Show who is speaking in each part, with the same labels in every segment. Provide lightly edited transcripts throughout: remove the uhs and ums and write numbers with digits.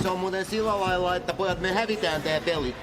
Speaker 1: Se on muuten sillä lailla, että pojat me hävitään tää peli.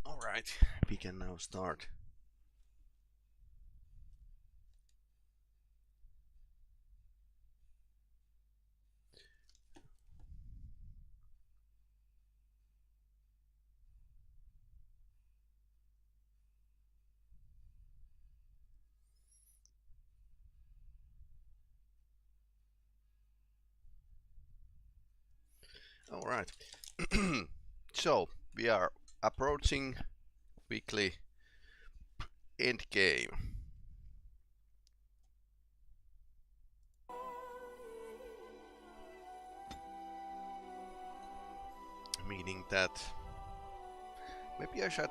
Speaker 2: Alright, we can now start. Alright, so we are approaching weekly endgame. Meaning that maybe I should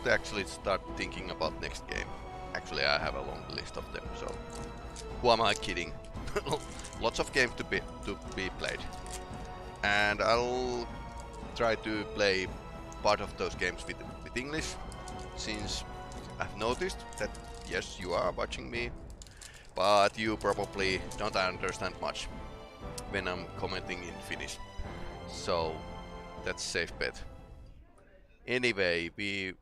Speaker 2: actually start thinking about next game. Actually, I have a long list of them, so who am I kidding? Lots of games to be played. And I'll try to play part of those games with English, since I've noticed that yes, you are watching me, but you probably don't understand much when I'm commenting in Finnish. So that's safe bet. Anyway, we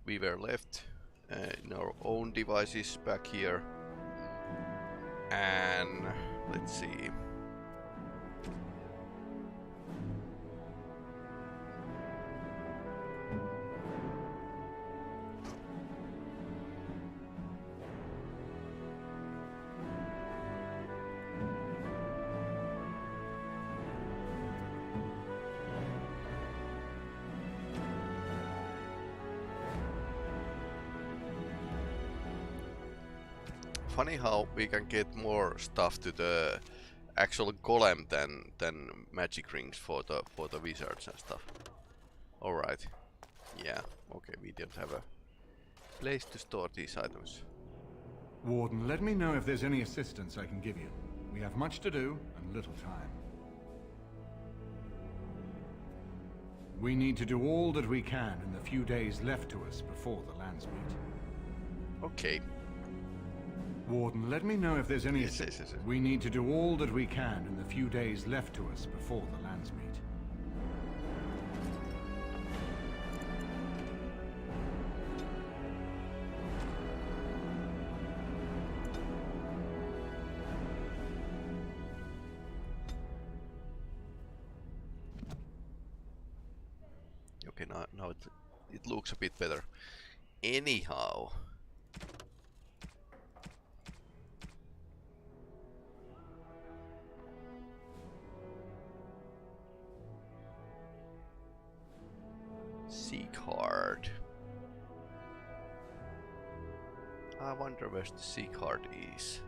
Speaker 2: were left in our own devices back here, and let's see. Funny how we can get more stuff to the actual golem than magic rings for the wizards and stuff. All right. Yeah. Okay. We don't have a place to store these items.
Speaker 3: Warden, let me know if there's any assistance I can give you. We have much to do and little time. We need to do all that we can in the few days left to us before the Landsmeet.
Speaker 2: Okay.
Speaker 3: Warden, let me know if there's any
Speaker 2: Yes.
Speaker 3: We need to do all that we can in the few days left to us before the Landsmeet.
Speaker 2: Okay, now it looks a bit better. Anyhow. C card. I wonder where the C card is.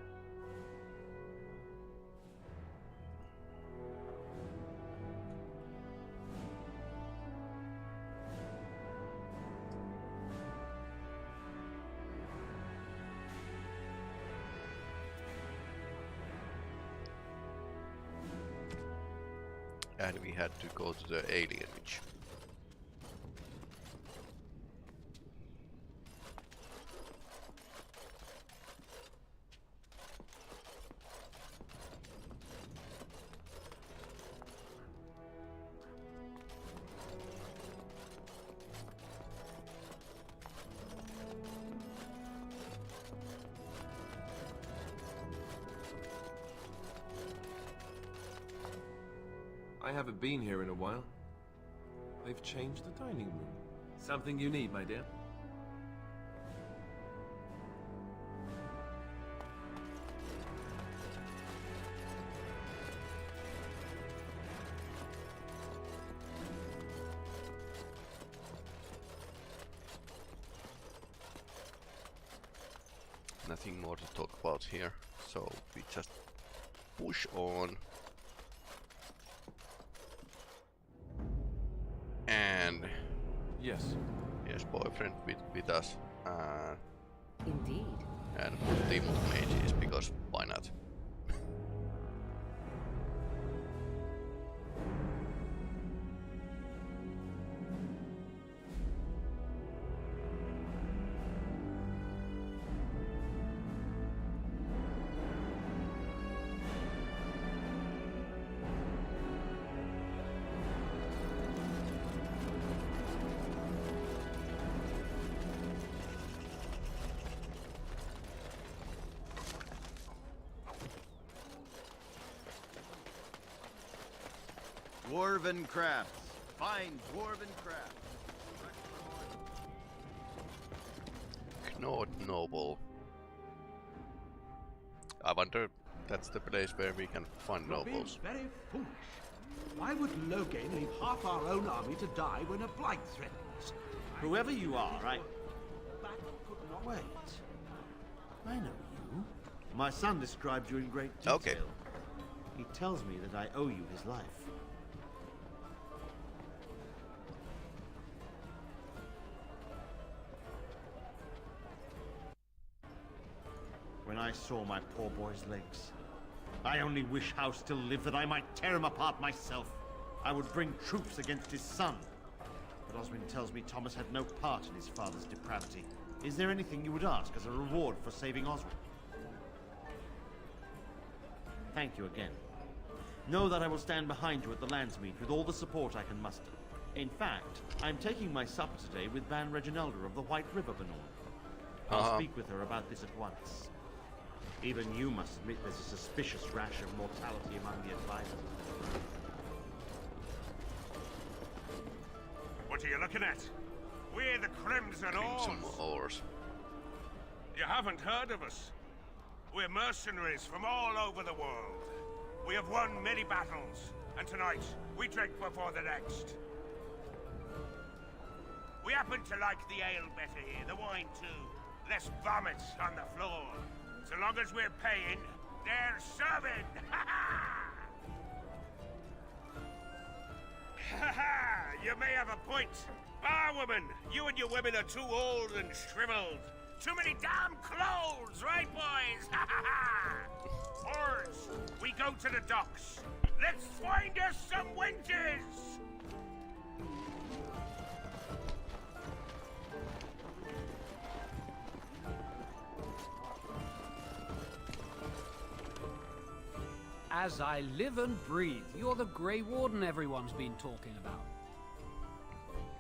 Speaker 2: And we had to go to the alien witch.
Speaker 4: I haven't been here in a while. They've changed the dining room. Something you need, my dear?
Speaker 2: Nothing more to talk about here, so we just push on. And
Speaker 4: Yes.
Speaker 2: yes, boyfriend with us.
Speaker 5: Indeed.
Speaker 2: And full team of mages, because why not?
Speaker 1: Dwarven crafts. Fine dwarven crafts.
Speaker 2: Knot Noble. I wonder, that's the place where we can find
Speaker 6: You're being
Speaker 2: nobles.
Speaker 6: very foolish. Why would Loghain leave half our own army to die when a blight threatens?
Speaker 1: Whoever you are,
Speaker 6: That could not
Speaker 1: Wait. I know you. My son described you in great detail.
Speaker 2: Okay.
Speaker 1: He tells me that I owe you his life. When I saw my poor boy's legs, I only wish House still lived that I might tear him apart myself. I would bring troops against his son. But Oswin tells me Thomas had no part in his father's depravity. Is there anything you would ask as a reward for saving Oswin? Thank you again. Know that I will stand behind you at the Landsmeet with all the support I can muster. In fact, I'm taking my supper today with Ban Reginalda of the White River Benorn. I'll speak with her about this at once. Even you must admit there's a suspicious rash of mortality among the advisors.
Speaker 7: What are you looking at? We're the Crimson
Speaker 2: Crimson
Speaker 7: Oars.
Speaker 2: Oars.
Speaker 7: You haven't heard of us. We're mercenaries from all over the world. We have won many battles, and tonight we drink before the next. We happen to like the ale better here, the wine too. Less vomit on the floor. So long as we're paying, They're serving! You may have a point. Barwoman, you and your women are too old and shriveled. Too many damn clothes, right, boys? Oars, we go to the docks. Let's find us some wenches!
Speaker 8: As I live and breathe, you're the Grey Warden everyone's been talking about.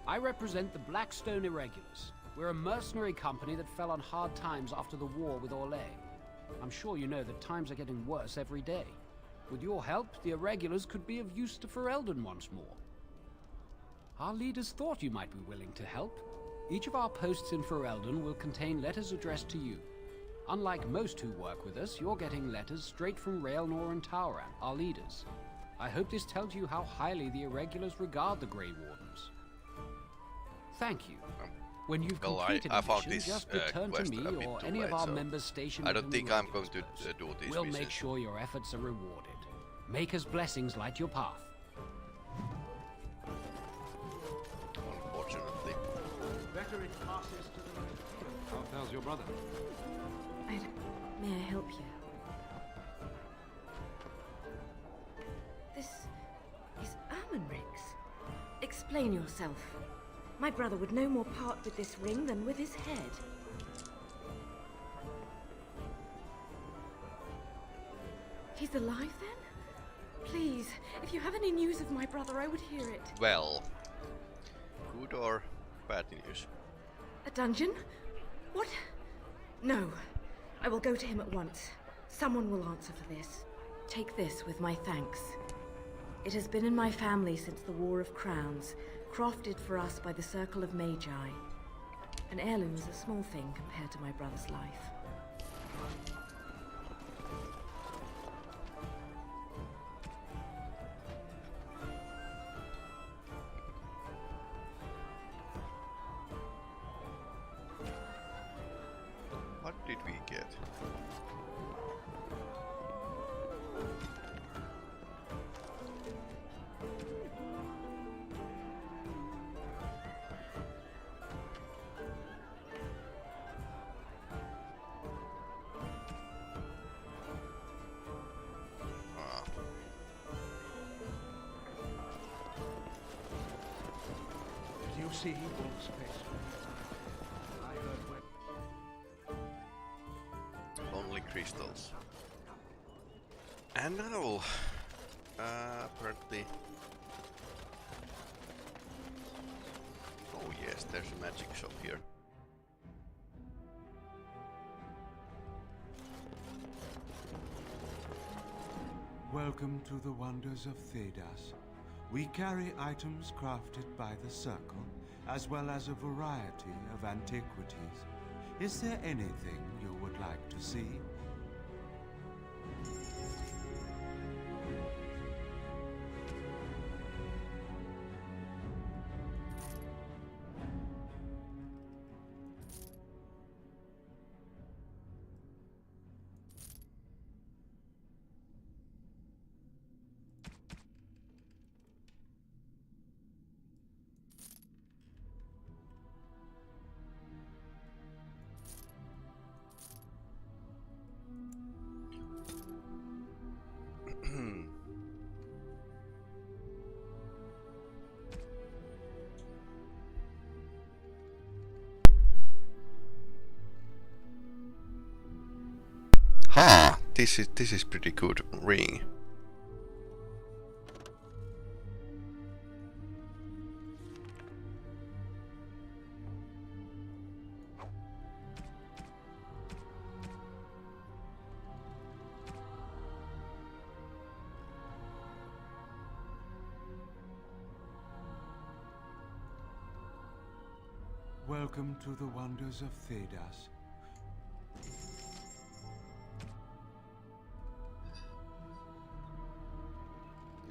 Speaker 8: I represent the Blackstone Irregulars. We're a mercenary company that fell on hard times after the war with Orlais. I'm sure you know that times are getting worse every day. With your help, the Irregulars could be of use to Ferelden once more. Our leaders thought you might be willing to help. Each of our posts in Ferelden will contain letters addressed to you. Unlike most who work with us, you're getting letters straight from Raelnor and Tauran, our leaders. I hope this tells you how highly the Irregulars regard the Grey Wardens. Thank you. When you've completed
Speaker 2: I
Speaker 8: a
Speaker 2: found
Speaker 8: mission,
Speaker 2: this
Speaker 8: just return to
Speaker 2: quest
Speaker 8: me
Speaker 2: a bit
Speaker 8: or
Speaker 2: too
Speaker 8: any
Speaker 2: late,
Speaker 8: of our
Speaker 2: so
Speaker 8: members stationed
Speaker 2: I don't
Speaker 8: within
Speaker 2: think
Speaker 8: the
Speaker 2: I'm going to
Speaker 8: Regulars post.
Speaker 2: do these
Speaker 8: We'll
Speaker 2: missions.
Speaker 8: make sure your efforts are rewarded. Maker's blessings light your path.
Speaker 2: Unfortunately.
Speaker 6: Better it passes to the next.
Speaker 3: How's your brother?
Speaker 5: May I help you? This is Ermenric's. Explain yourself. My brother would no more part with this ring than with his head. He's alive then? Please, if you have any news of my brother, I would hear it.
Speaker 2: Well, good or bad news?
Speaker 5: A dungeon? What? No. I will go to him at once. Someone will answer for this. Take this with my thanks. It has been in my family since the War of Crowns, crafted for us by the Circle of Magi. An heirloom is a small thing compared to my brother's life.
Speaker 2: What did we get? Ah.
Speaker 6: Did you see Wolf's face? I heard when...
Speaker 2: Only crystals. And now, apparently. Oh yes, there's a magic shop here.
Speaker 9: Welcome to the wonders of Thedas. We carry items crafted by the Circle, as well as a variety of antiquities. Is there anything you would like to see?
Speaker 2: Ha! This is pretty good ring.
Speaker 9: Welcome to the wonders of Thedas.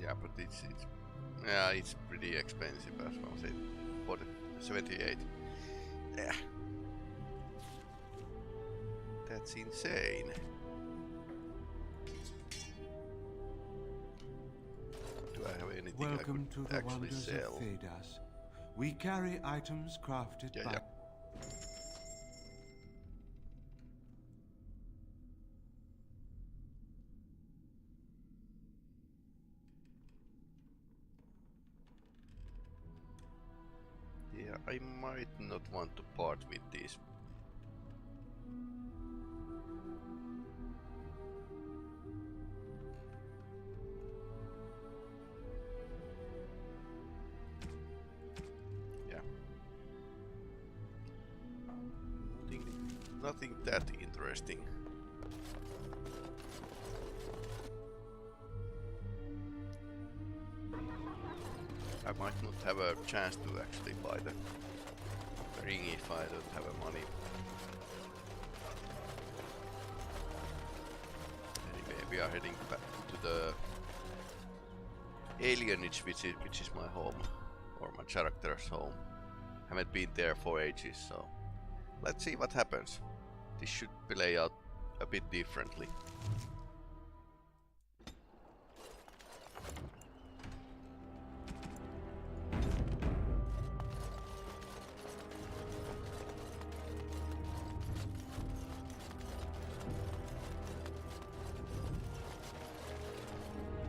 Speaker 2: Yeah, but it's pretty expensive as well. Say 78. Yeah. That's insane. anything
Speaker 9: Welcome
Speaker 2: I
Speaker 9: to
Speaker 2: could
Speaker 9: the
Speaker 2: actually
Speaker 9: wonders
Speaker 2: sell.
Speaker 9: of Thedas. We carry items crafted by...
Speaker 2: Yeah, I might not want to part with these. Yeah. Nothing that interesting. I might not have a chance to actually buy the ring if I don't have money. Anyway, we are heading back to the alienage, which is my home, or my character's home. Haven't been there for ages, so let's see what happens. This should play out a bit differently.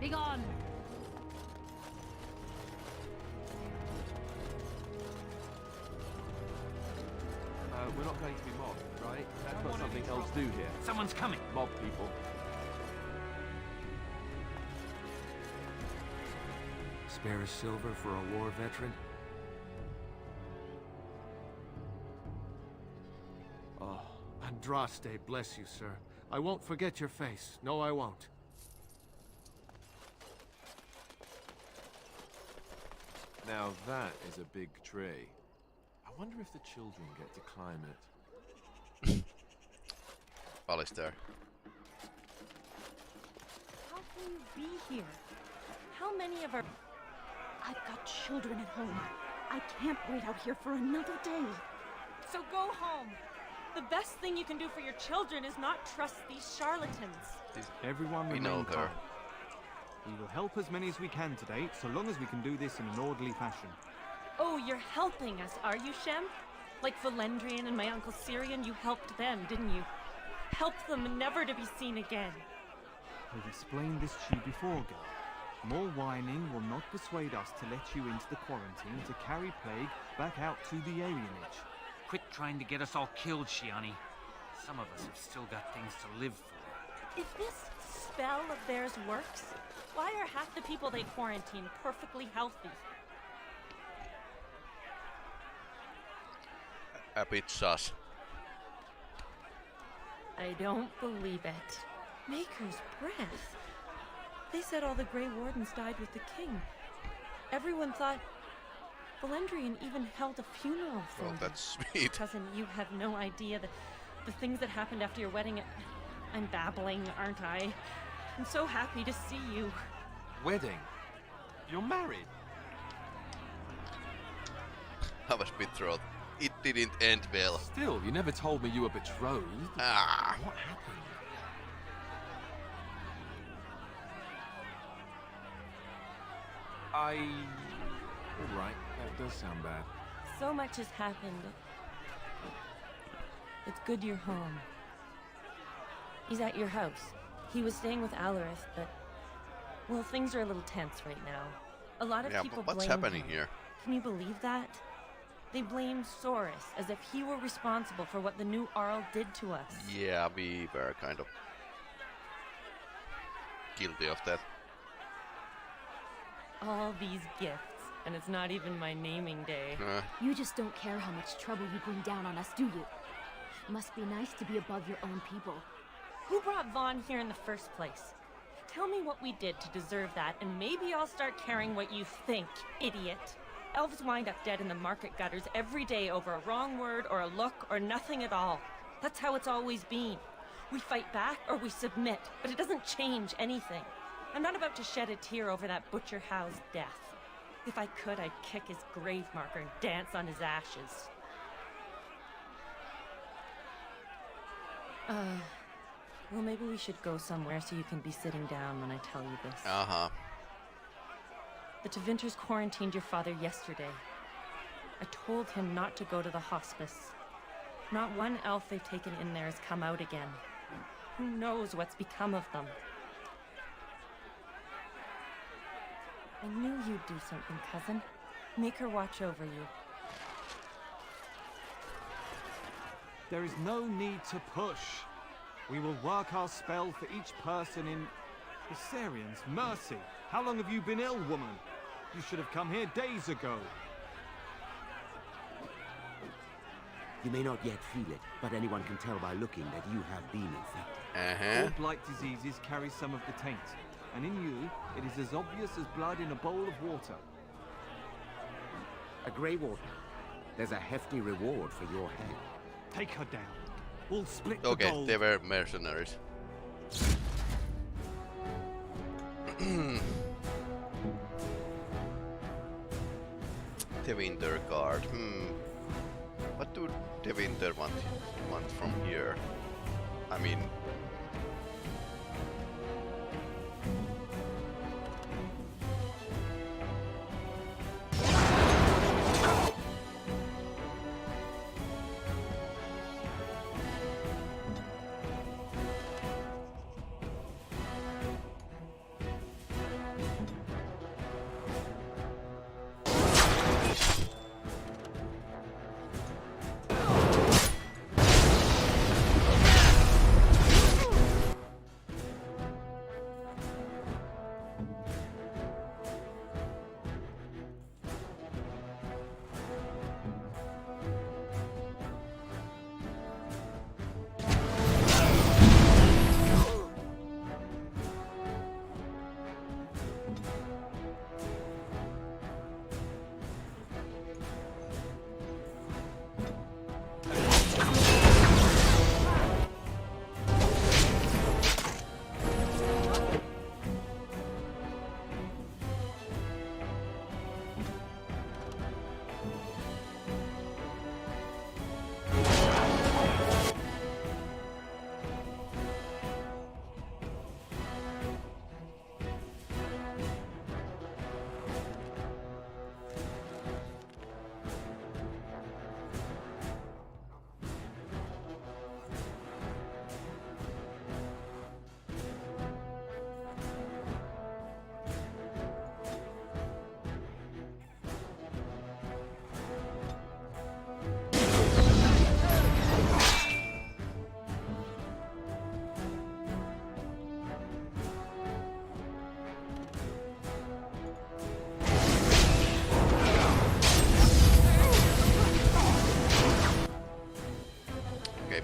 Speaker 10: Be gone!
Speaker 4: We're not going to be mobbed, right? That's what something else do here.
Speaker 6: Someone's coming.
Speaker 4: Mob people.
Speaker 6: Spare a silver for a war veteran? Oh, Andraste, bless you, sir. I won't forget your face. No, I won't.
Speaker 4: Now that is a big tree. I wonder if the children get to climb it.
Speaker 2: Alistair.
Speaker 10: How can you be here? How many of our... I've got children at home. I can't wait out here for another day. So go home. The best thing you can do for your children is not trust these charlatans.
Speaker 11: Everyone
Speaker 2: We know
Speaker 11: remain
Speaker 2: her.
Speaker 11: calm. We will help as many as we can today, so long as we can do this in an orderly fashion.
Speaker 10: Oh, you're helping us, are you, Shem? Like Valendrian and my uncle Syrian, you helped them, didn't you? Helped them never to be seen again.
Speaker 11: I've explained this to you before, girl. More whining will not persuade us to let you into the quarantine to carry plague back out to the alienage.
Speaker 6: Quit trying to get us all killed, Shiani. Some of us have still got things to live for.
Speaker 10: If this spell of theirs works, why are half the people they quarantine perfectly healthy?
Speaker 2: A bit sus.
Speaker 10: I don't believe it. Maker's breath. They said all the Grey Wardens died with the king. Everyone thought... Valendrian even held a funeral for
Speaker 2: Oh,
Speaker 10: them.
Speaker 2: that's sweet.
Speaker 10: Cousin, you have no idea the things that happened after your wedding. I'm babbling, aren't I? I'm so happy to see you.
Speaker 4: Wedding? You're married?
Speaker 2: I was betrothed. It didn't end well.
Speaker 4: Still, you never told me you were betrothed.
Speaker 2: Ah.
Speaker 4: What happened? Alright, that does sound bad.
Speaker 10: So much has happened. It's good you're home. He's at your house. He was staying with Alarith, but... Well, things are a little tense right now. A lot of people
Speaker 2: but what's
Speaker 10: blame
Speaker 2: happening
Speaker 10: him.
Speaker 2: here?
Speaker 10: Can you believe that? They blame Saurus as if he were responsible for what the new Arl did to us.
Speaker 2: Yeah, we were kind of guilty of that.
Speaker 10: All these gifts, and it's not even my naming day.
Speaker 12: You just don't care how much trouble you bring down on us, do you? Must be nice to be above your own people.
Speaker 10: Who brought Vaughn here in the first place? Tell me what we did to deserve that, and maybe I'll start caring what you think, idiot. Elves wind up dead in the market gutters every day over a wrong word or a look or nothing at all. That's how it's always been. We fight back or we submit, but it doesn't change anything. I'm not about to shed a tear over that Butcher Howe's death. If I could, I'd kick his grave marker and dance on his ashes. Well, maybe we should go somewhere so you can be sitting down when I tell you this.
Speaker 2: Uh-huh.
Speaker 10: The Tevinters quarantined your father yesterday. I told him not to go to the hospice. Not one elf they've taken in there has come out again. Who knows what's become of them? I knew you'd do something, cousin. Make her watch over you.
Speaker 11: There is no need to push. We will work our spell for each person in... Viserions, mercy! How long have you been ill, woman? You should have come here days ago.
Speaker 6: You may not yet feel it, but anyone can tell by looking that you have been infected.
Speaker 11: All blight diseases carry some of the taint, and in you, it is as obvious as blood in a bowl of water.
Speaker 6: A Grey Warden. There's a hefty reward for your head.
Speaker 11: Take her down. We'll split the
Speaker 2: Okay,
Speaker 11: gold.
Speaker 2: they were mercenaries. Tevinter guard. What do Tevinter want from here? I mean...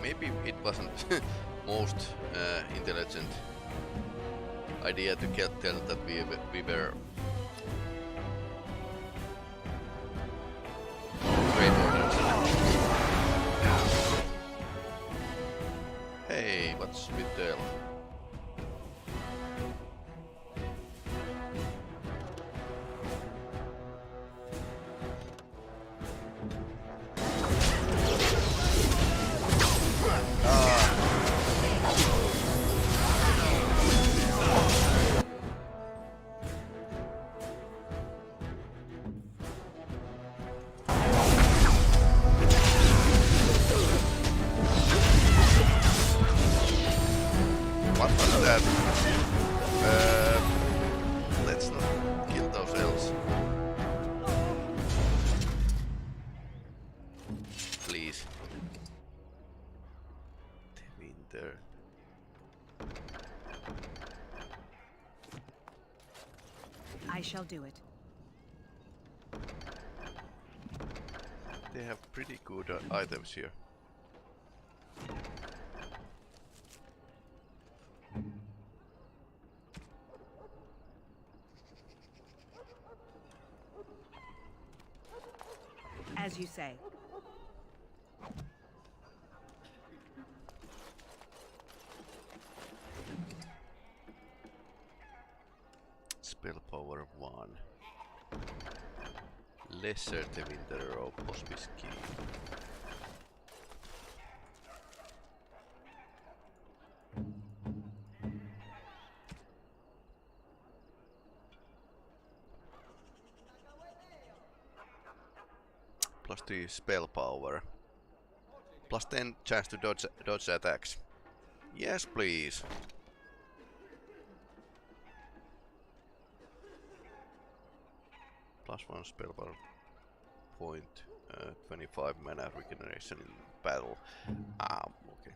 Speaker 2: maybe it wasn't most intelligent idea to tell that we were Grey Wardens. Hey, what's with the elf? What was that? Let's not kill those elves. Please. Winter.
Speaker 13: I shall do it.
Speaker 2: They have pretty good items here.
Speaker 13: As you say.
Speaker 2: Spell power 1. Lesser Tevinter of Hospice Key. +3 spell power. +10 chance to dodge attacks. Yes, please. +1 spell power point. 25 mana regeneration in battle. Okay.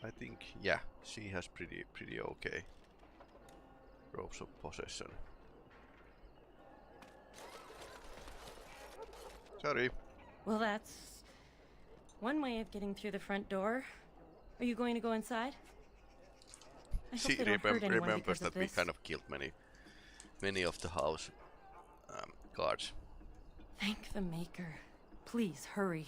Speaker 2: I think, yeah, she has pretty okay ropes of possession. Sorry.
Speaker 10: Well, that's one way of getting through the front door. Are you going to go inside? I
Speaker 2: She
Speaker 10: hope they don't hurt anyone
Speaker 2: remembers
Speaker 10: because
Speaker 2: that
Speaker 10: of
Speaker 2: we
Speaker 10: this.
Speaker 2: kind of killed many of the house guards.
Speaker 10: Thank the Maker. Please, hurry.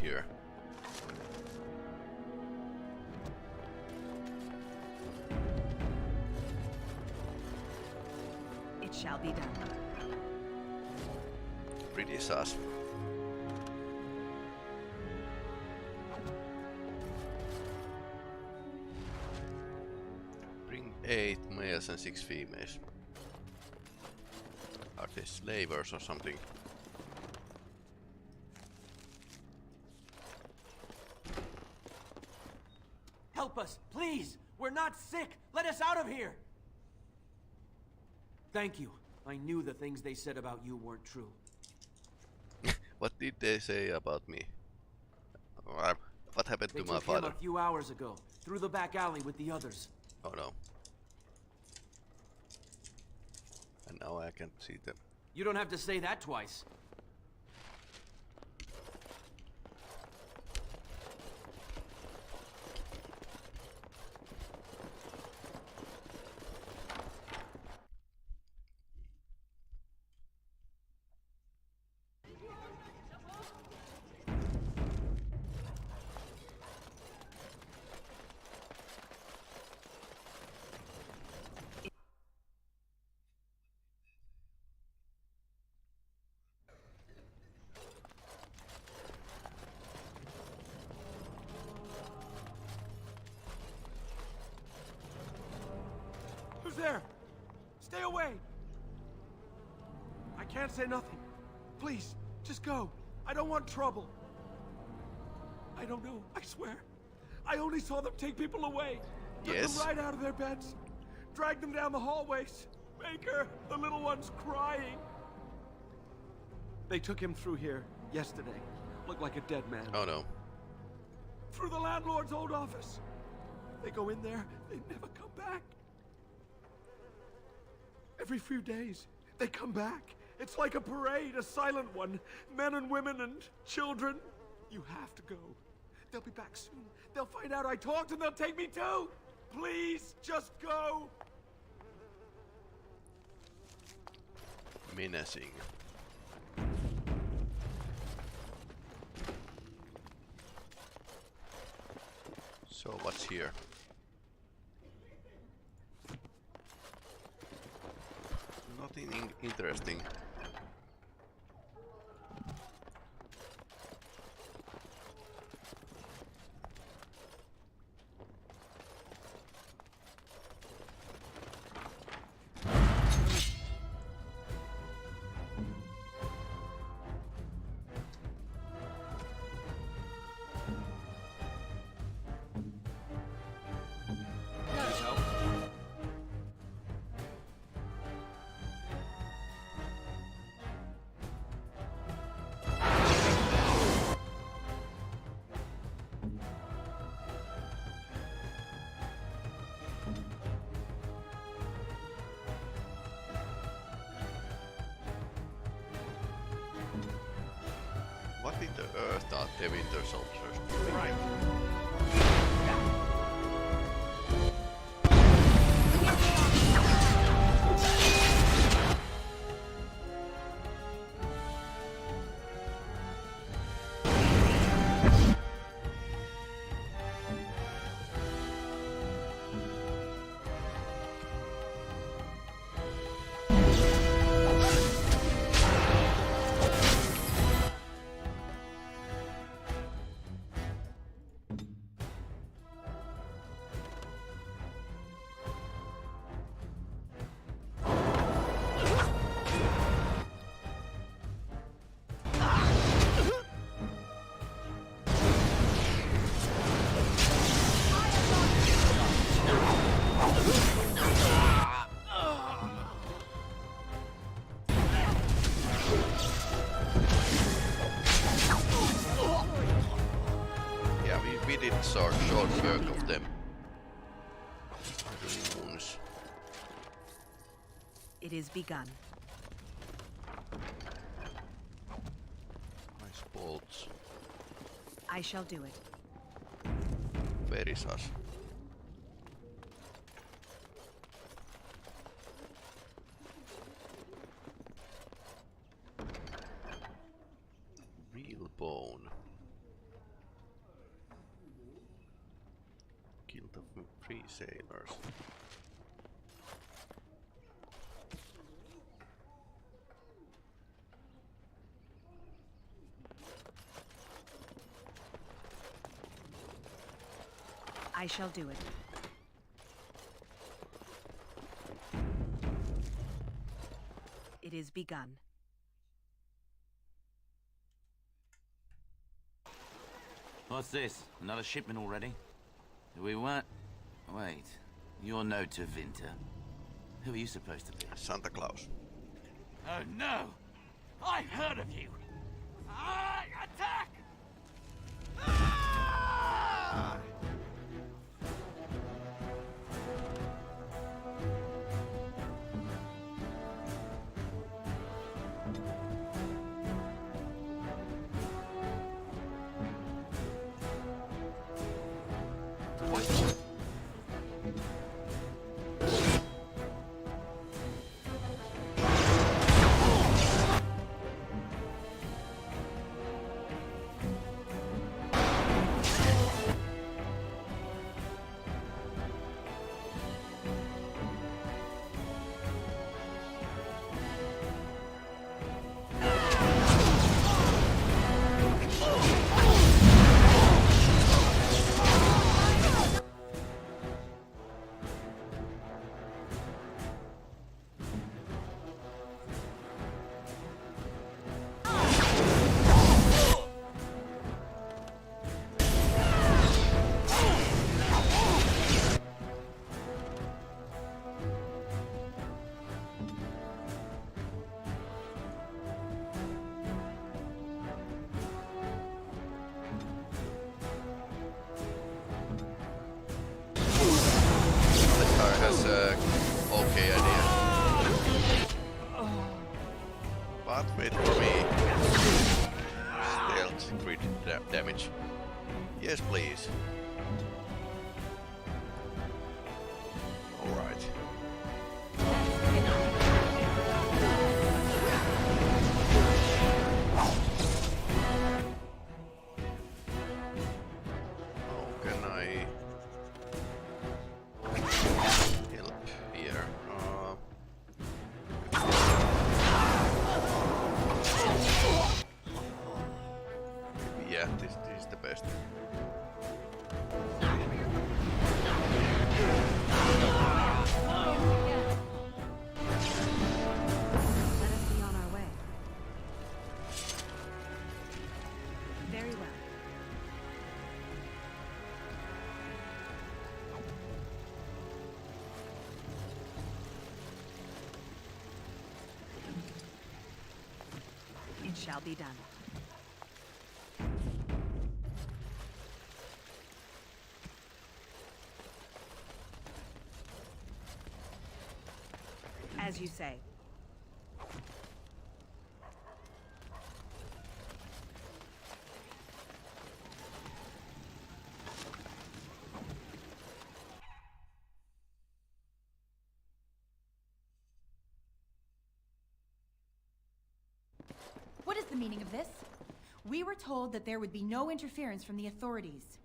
Speaker 2: Here.
Speaker 13: It shall be done.
Speaker 2: Pretty sus. Bring 8 males and 6 females. Are they slavers or something?
Speaker 14: Help us, please! We're not sick! Let us out of here! Thank you. I knew the things they said about you weren't true.
Speaker 2: What did they say about me? What happened
Speaker 14: They
Speaker 2: to my
Speaker 14: took him
Speaker 2: father?
Speaker 14: a few hours ago, through the back alley with the others.
Speaker 2: Oh no. And now I can't see them.
Speaker 14: You don't have to say that twice.
Speaker 15: Who's there? Stay away! I can't say nothing. Please, just go. I don't want trouble. I don't know, I swear. I only saw them take people away. Took them right out of their beds. Dragged them down the hallways. Maker, the little one's crying. They took him through here yesterday. Looked like a dead man.
Speaker 2: Oh no.
Speaker 15: Through the landlord's old office. They go in there, they never come back. Every few days, they come back. It's like a parade, a silent one. Men and women and children. You have to go. They'll be back soon. They'll find out I talked and they'll take me too. Please, just go.
Speaker 2: Menacing. So what's here? getting interesting. What in the earth are the winter soldiers? Right. We did short work of them. Wounds.
Speaker 13: It is begun.
Speaker 2: Nice bolts.
Speaker 13: I shall do it.
Speaker 2: Very sus. Real bone. Kill the 3 sailors.
Speaker 13: I shall do it. It is begun.
Speaker 16: What's this? Another shipment already? We weren't... Wait. You're no Tevinter. Who are you supposed to be?
Speaker 2: Santa Claus.
Speaker 14: Oh no! I've heard of you! Attack!
Speaker 2: Okay idea. But wait for me. Stealth crit damage. Yes, please. Alright. How can I help here?
Speaker 13: shall be done. As you say.
Speaker 17: What is the meaning of this? We were told that there would be no interference from the authorities.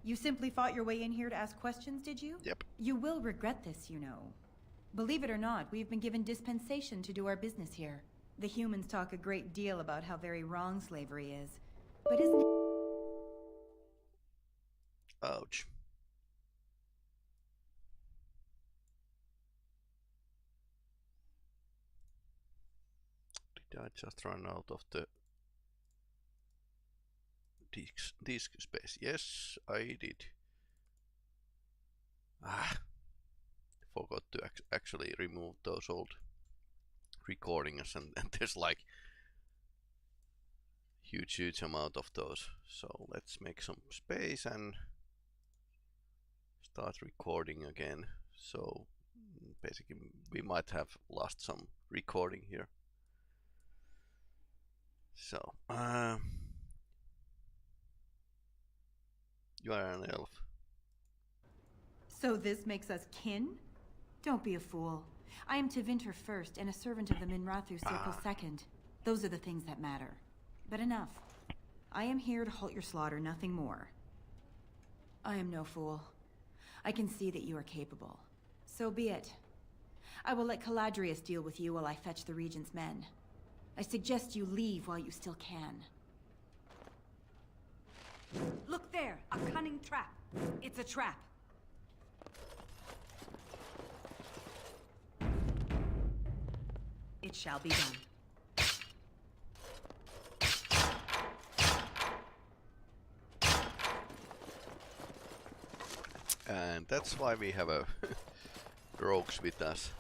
Speaker 17: You simply fought your way in here to ask questions, did you?
Speaker 2: Yep.
Speaker 17: You will regret this, you know. Believe it or not, we've been given dispensation to do our business here. The humans talk a great deal about how very wrong slavery is. But isn't it...
Speaker 2: Ouch. Did I just run out of the disk space? Yes, I did. Forgot to actually remove those old recordings, and there's like huge amount of those. So let's make some space and start recording again. So basically we might have lost some recording here. So you are an elf.
Speaker 17: So this makes us kin? Don't be a fool. I am Tevinter first and a servant of the Minrathu Circle second. Those are the things that matter. But enough. I am here to halt your slaughter, nothing more. I am no fool. I can see that you are capable. So be it. I will let Caladrius deal with you while I fetch the Regent's men. I suggest you leave while you still can.
Speaker 13: Look there! A cunning trap! It's a trap! It shall be done.
Speaker 2: And that's why we have a rogues with us.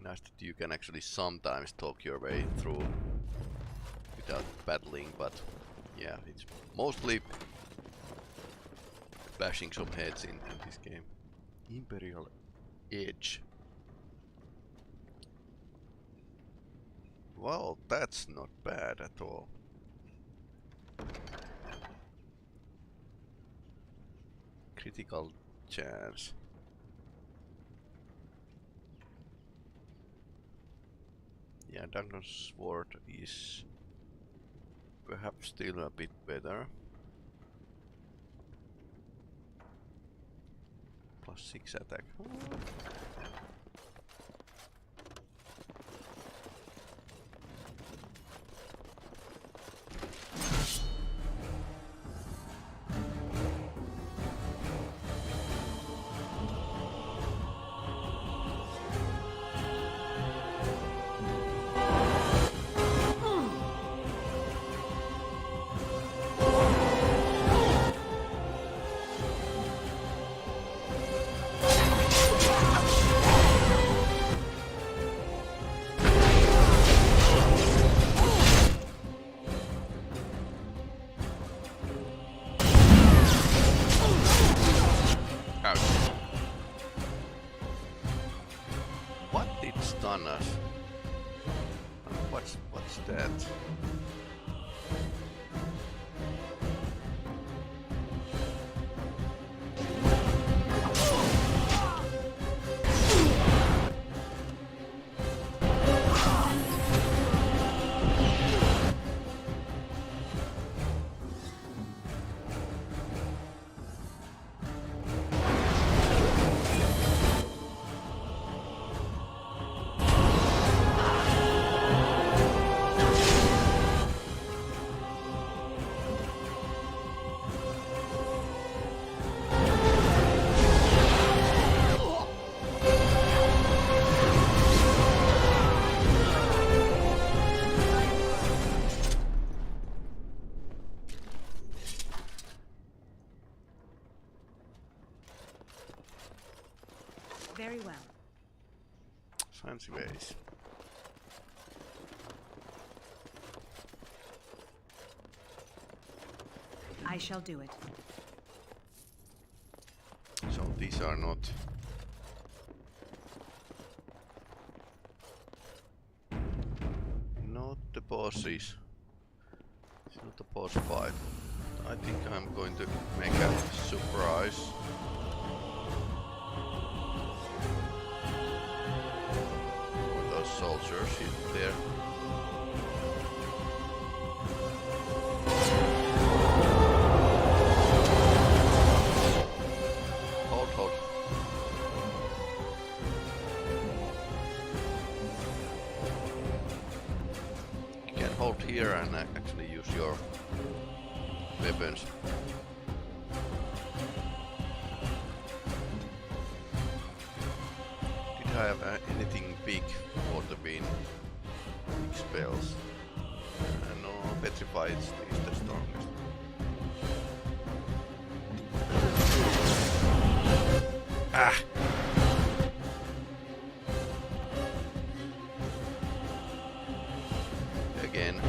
Speaker 2: Nice that you can actually sometimes talk your way through without battling, but yeah, it's mostly bashing some heads in this game. Imperial Edge. Well, that's not bad at all. Critical chance. Yeah, Duncan's Sword is perhaps still a bit better. +6 attack. What's that? Fancy ways.
Speaker 17: I shall do it.
Speaker 2: So these are not the bosses. It's not a boss fight. I think I'm going to make a surprise. For those soldiers in there. Hold. You can hold here and actually use your weapons. Did I have anything big for the win? Big spells? No, Petrified is the strongest. Ah! Again.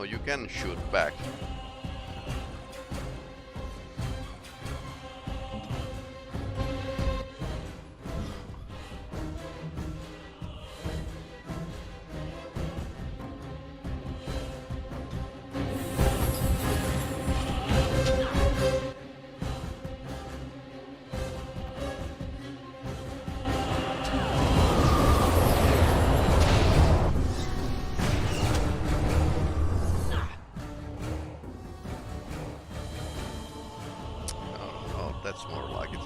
Speaker 2: You can shoot back. That's more like it.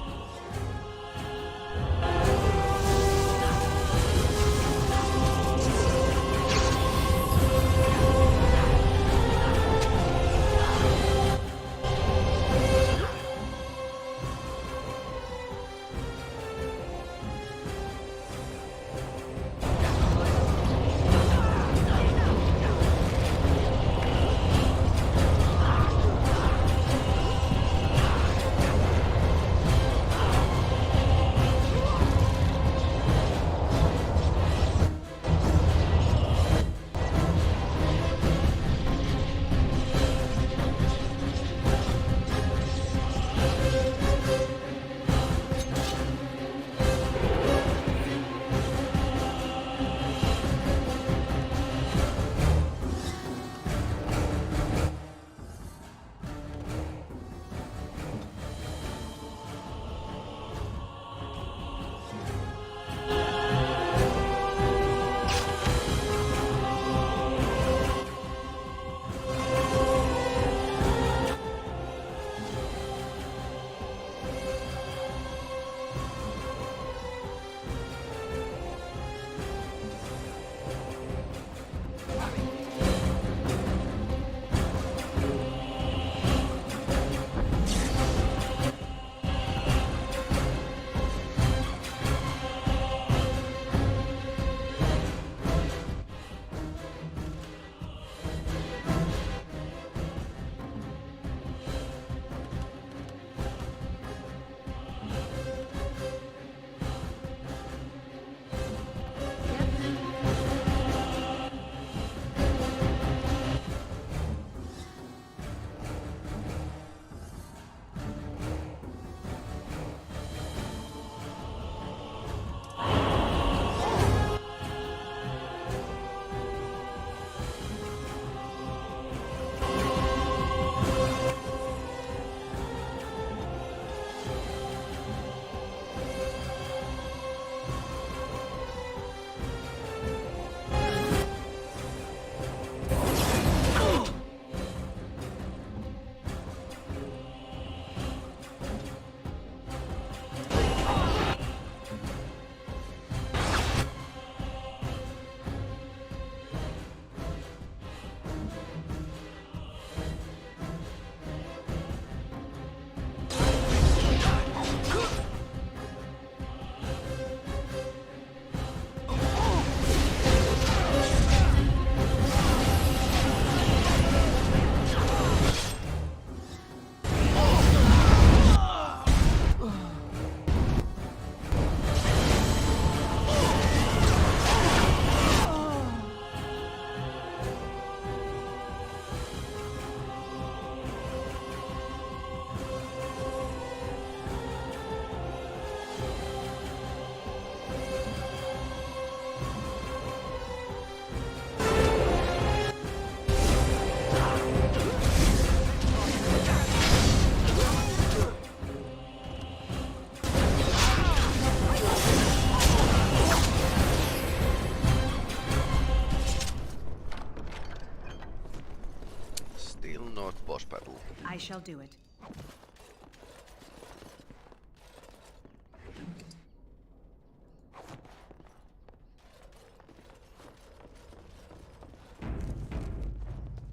Speaker 17: shall do it.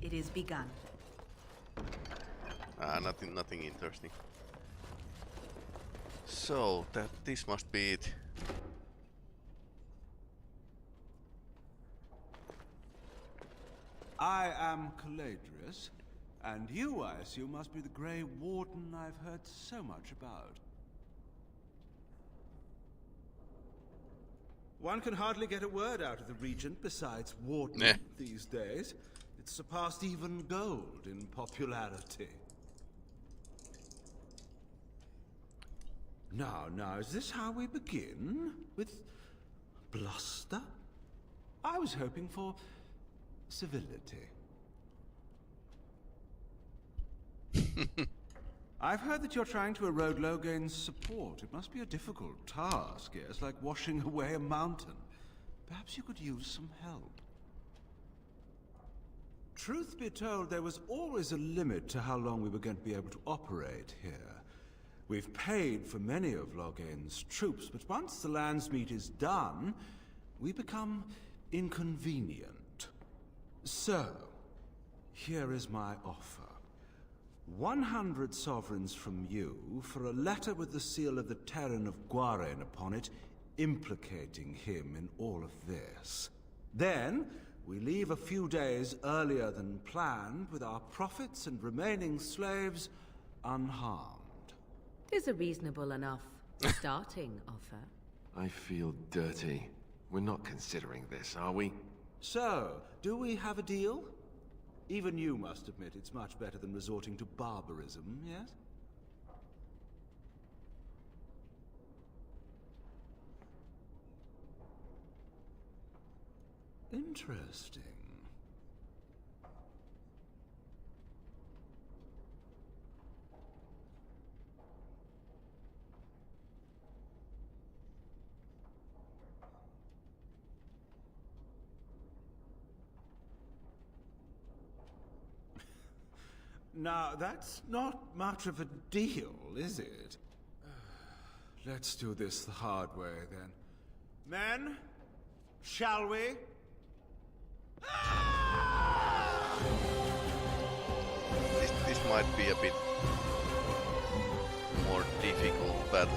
Speaker 17: It is begun.
Speaker 2: Nothing interesting. So this must be it.
Speaker 9: I am Caladrius, and you, I assume, must be the Grey Warden I've heard so much about. One can hardly get a word out of the Regent besides Warden these days. It's surpassed even gold in popularity. Now, is this how we begin? With bluster? I was hoping for civility. I've heard that you're trying to erode Logain's support. It must be a difficult task, yes, like washing away a mountain. Perhaps you could use some help. Truth be told, there was always a limit to how long we were going to be able to operate here. We've paid for many of Logain's troops, but once the Landsmeet is done, we become inconvenient. So, here is my offer. 100 sovereigns from you for a letter with the seal of the Terran of Guaren upon it, implicating him in all of this. Then, we leave a few days earlier than planned with our profits and remaining slaves unharmed.
Speaker 18: 'Tis a reasonable enough starting offer.
Speaker 4: I feel dirty. We're not considering this, are we?
Speaker 9: So, do we have a deal? Even you must admit it's much better than resorting to barbarism, yes? Interesting. Now, that's not much of a deal, is it? Let's do this the hard way, then. Men, shall we?
Speaker 2: This might be a bit more difficult battle.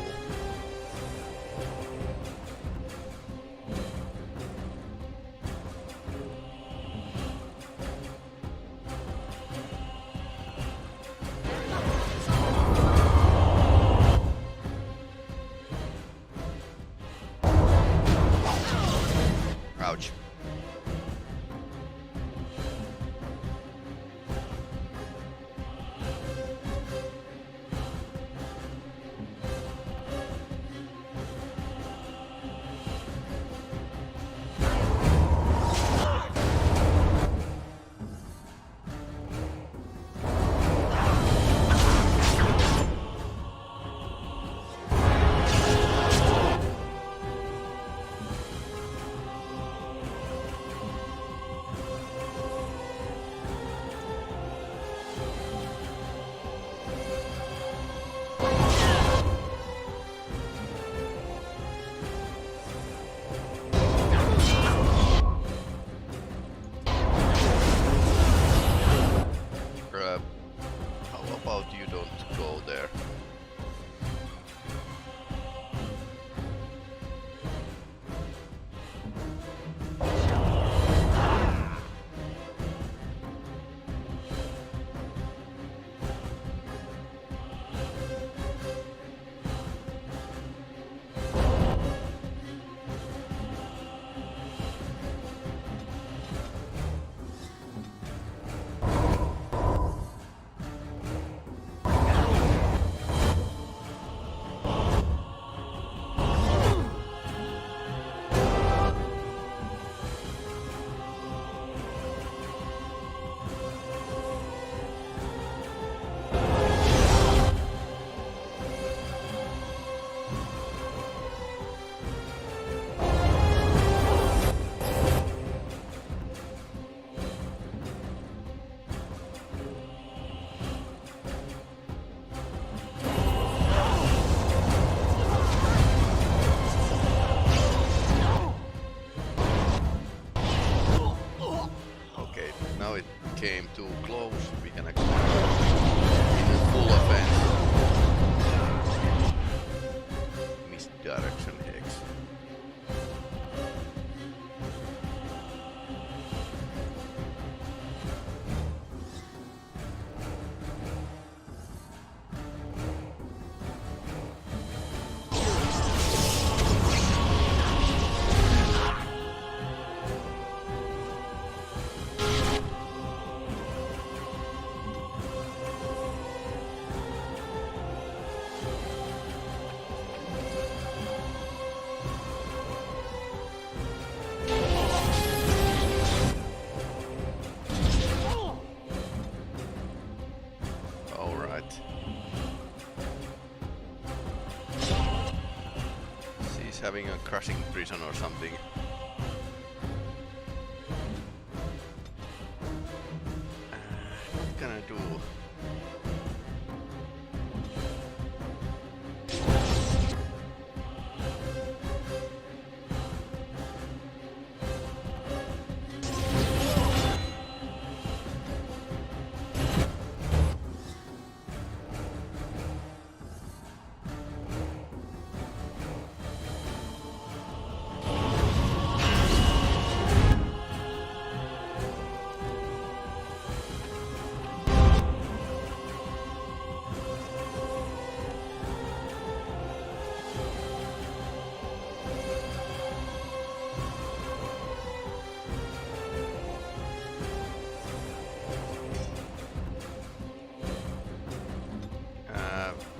Speaker 2: Ouch. he's having a crushing prison or something. What can I do?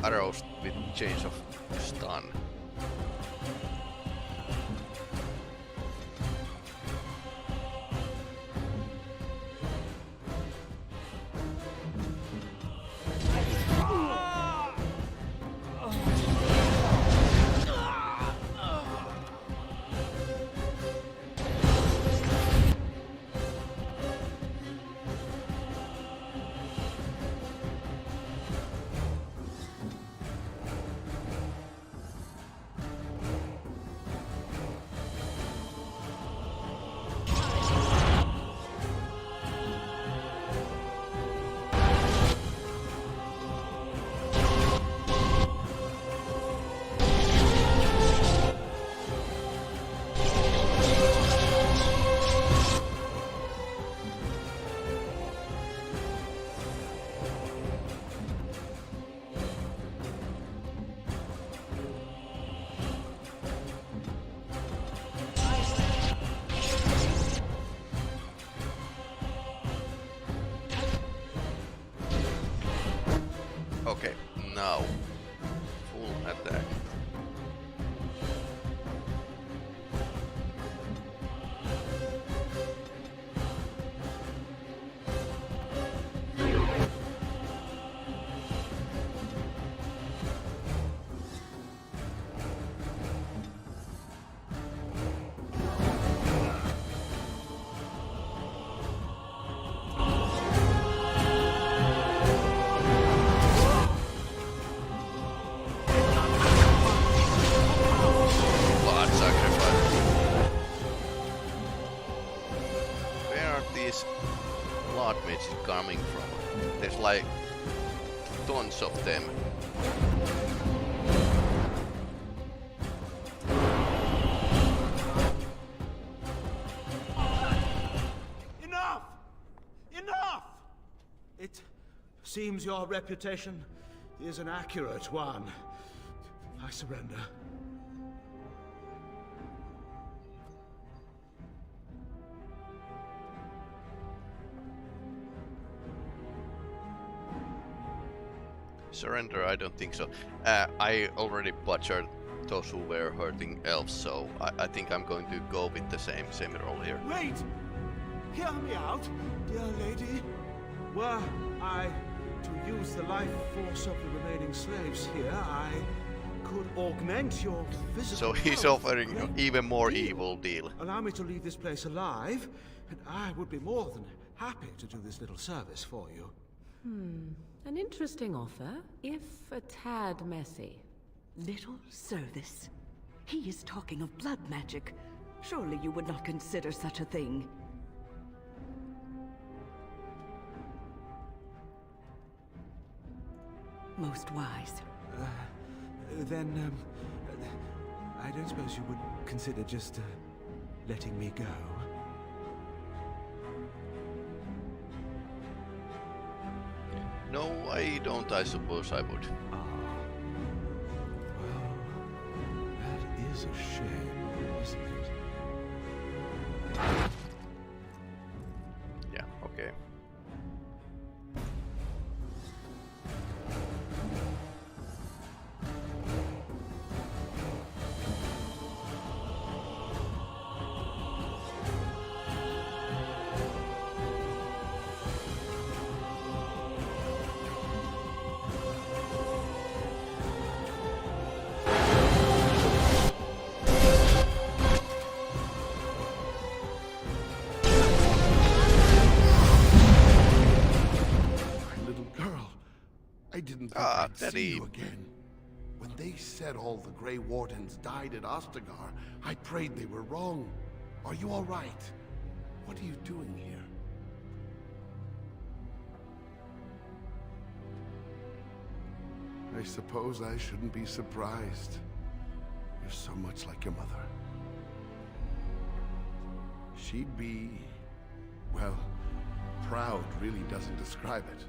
Speaker 2: Arrows with change of stun. Okay, now full attack. Coming from? There's like tons of them.
Speaker 9: Enough! Enough! It seems your reputation is an accurate one. I surrender.
Speaker 2: Surrender? I don't think so. I already butchered those who were hurting elves, so I think I'm going to go with the same roll here.
Speaker 9: Wait! Hear me out, dear lady. Were I to use the life force of the remaining slaves here, I could augment your physical
Speaker 2: So he's
Speaker 9: health.
Speaker 2: offering an even more evil deal.
Speaker 9: Allow me to leave this place alive, and I would be more than happy to do this little service for you.
Speaker 18: An interesting offer, if a tad messy.
Speaker 13: Little service. He is talking of blood magic. Surely you would not consider such a thing. Most wise.
Speaker 9: Then, I don't suppose you would consider just letting me go?
Speaker 2: No, I don't. I suppose I would.
Speaker 9: Well, that is a shame, isn't it?
Speaker 2: Yeah, okay. Ah,
Speaker 19: I'd see you again. When they said all the Grey Wardens died at Ostagar, I prayed they were wrong. Are you all right? What are you doing here? I suppose I shouldn't be surprised. You're so much like your mother. She'd be... well, proud really doesn't describe it.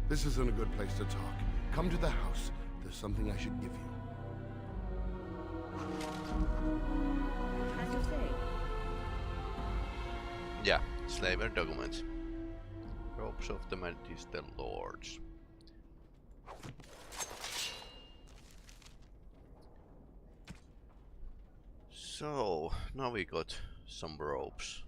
Speaker 19: This isn't a good place to talk. Come to the house. There's something I should give you.
Speaker 5: As you say.
Speaker 2: Yeah, slaver documents. Robes of the Magister Lords. So, now we got some robes.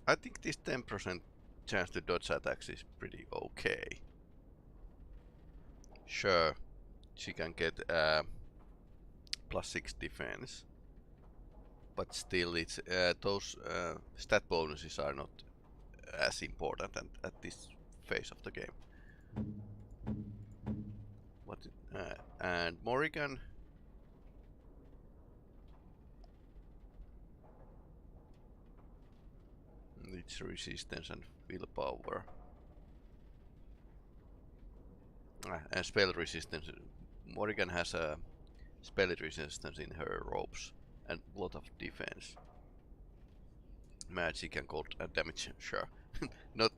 Speaker 2: I think this 10% chance to dodge attacks is pretty okay. Sure, she can get +6 defense, but still, it's those stat bonuses are not as important at this phase of the game. What? And Morrigan. It's resistance and willpower. And spell resistance. Morrigan has a spell resistance in her robes and a lot of defense. Magic and cold damage, sure. Not.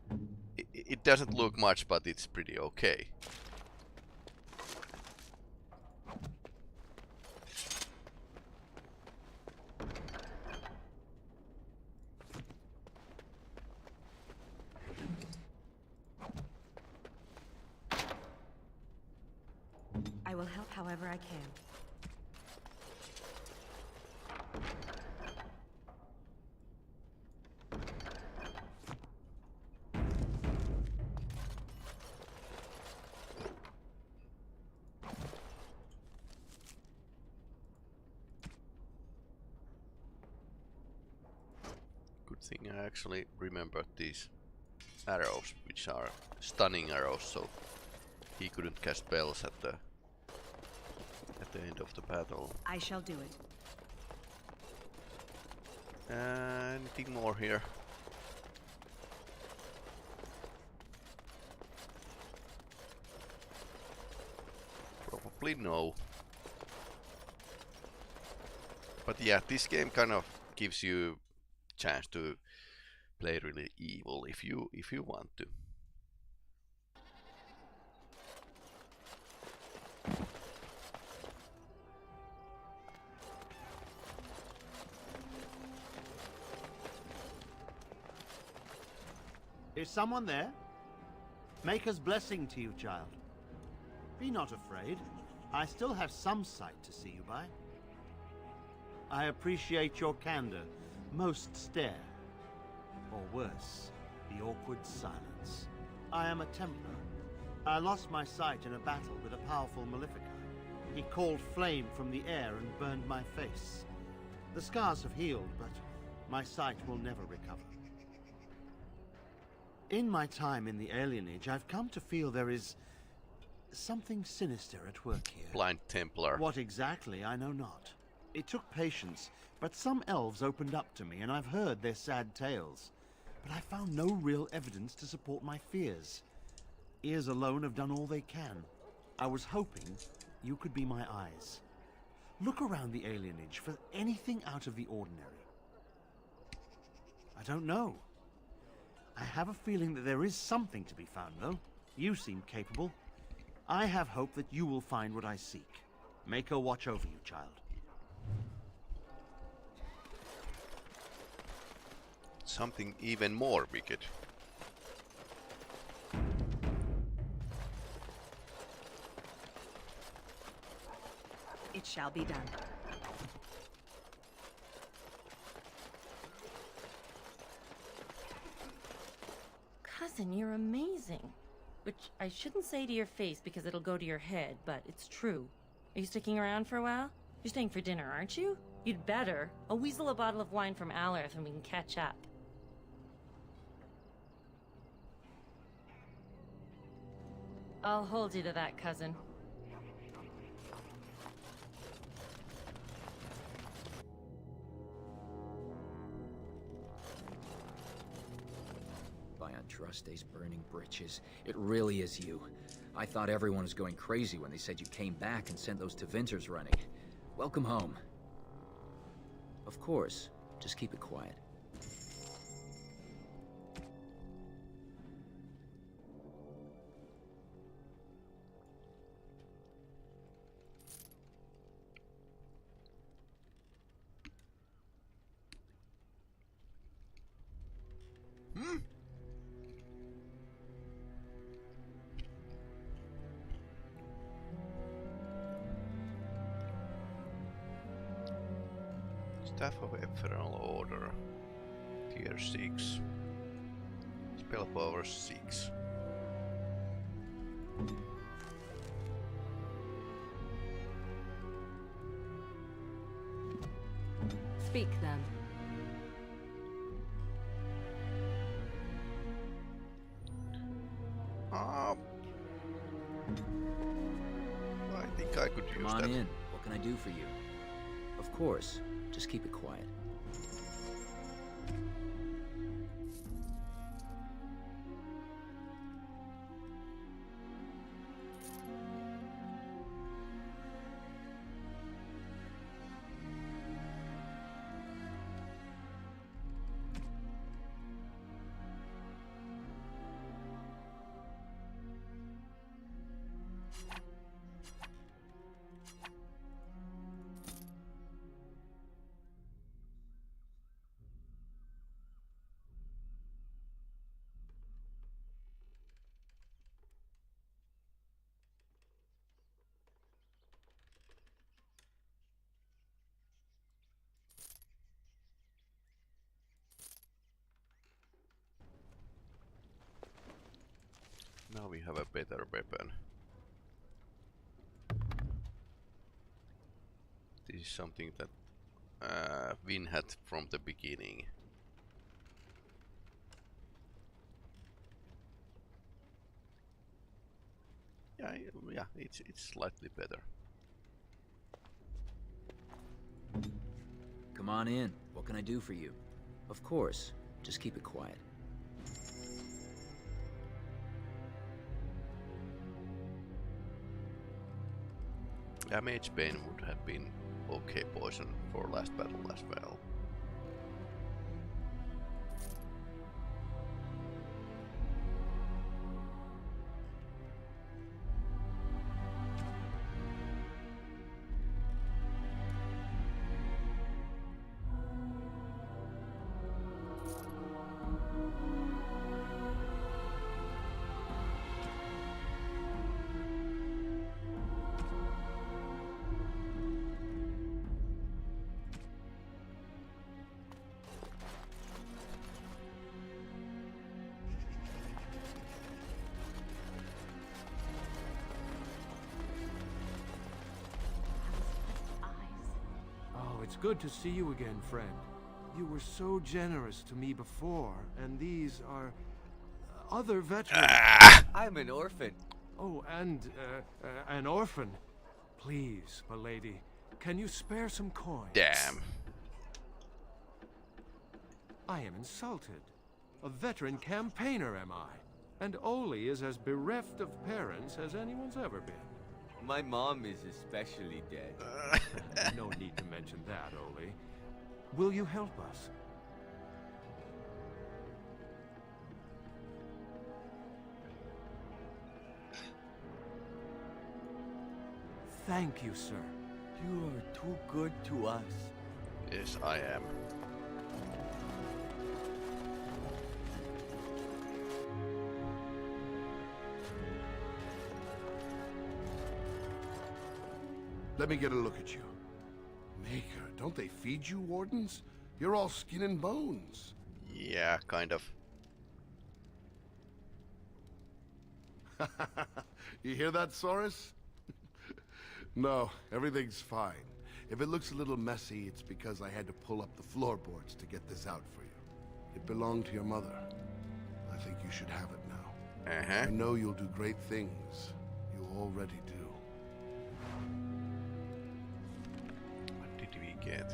Speaker 2: It doesn't look much, but it's pretty okay.
Speaker 17: I will help however I can.
Speaker 2: Good thing I actually remembered these arrows, which are stunning arrows, so he couldn't cast spells at the end of the battle.
Speaker 17: I shall do it.
Speaker 2: Anything more here? Probably no. But yeah, this game kind of gives you chance to play really evil if you want to.
Speaker 1: Is someone there? Maker's blessing to you, child. Be not afraid. I still have some sight to see you by. I appreciate your candor. Most stare. Or worse, the awkward silence. I am a Templar. I lost my sight in a battle with a powerful Malefica. He called flame from the air and burned my face. The scars have healed, but my sight will never recover. In my time in the alienage, I've come to feel there is something sinister at work here.
Speaker 2: Blind Templar.
Speaker 1: What exactly, I know not. It took patience, but some elves opened up to me, and I've heard their sad tales. But I found no real evidence to support my fears. Ears alone have done all they can. I was hoping you could be my eyes. Look around the alienage for anything out of the ordinary. I don't know. I have a feeling that there is something to be found, though. You seem capable. I have hope that you will find what I seek. Make her watch over you, child.
Speaker 2: Something even more wicked.
Speaker 17: It shall be done.
Speaker 10: Cousin, you're amazing. Which I shouldn't say to your face because it'll go to your head, but it's true. Are you sticking around for a while? You're staying for dinner, aren't you? You'd better. I'll weasel a bottle of wine from Alarith and we can catch up. I'll hold you to that, cousin.
Speaker 20: By Andraste's burning britches, it really is you. I thought everyone was going crazy when they said you came back and sent those Tevinters running. Welcome home. Of course, just keep it quiet.
Speaker 2: Staff of Ephemeral Order. Tier 6. Spell power 6.
Speaker 18: Speak then.
Speaker 2: I think I could use that.
Speaker 20: Come on in. What can I do for you? Of course. Just keep it quiet.
Speaker 2: Now we have a better weapon. This is something that Vin had from the beginning. Yeah, it's slightly better.
Speaker 20: Come on in. What can I do for you? Of course. Just keep it quiet.
Speaker 2: Yeah, Mage Bane would have been okay poison for last battle as well.
Speaker 9: It's good to see you again, friend. You were so generous to me before, and these are other veterans.
Speaker 14: I'm an orphan.
Speaker 9: Oh, and an orphan. Please, milady, can you spare some coins?
Speaker 2: Damn.
Speaker 9: I am insulted. A veteran campaigner am I, and Oli is as bereft of parents as anyone's ever been.
Speaker 14: My mom is especially dead.
Speaker 9: No need to mention that, Oli. Will you help us? Thank you, sir.
Speaker 14: You are too good to us.
Speaker 2: Yes, I am.
Speaker 19: Let me get a look at you. Maker, don't they feed you, Wardens? You're all skin and bones.
Speaker 2: Yeah, kind of.
Speaker 19: You hear that, Saurus? No, everything's fine. If it looks a little messy, it's because I had to pull up the floorboards to get this out for you. It belonged to your mother. I think you should have it now. I know you'll do great things. You already do.
Speaker 2: What did we get?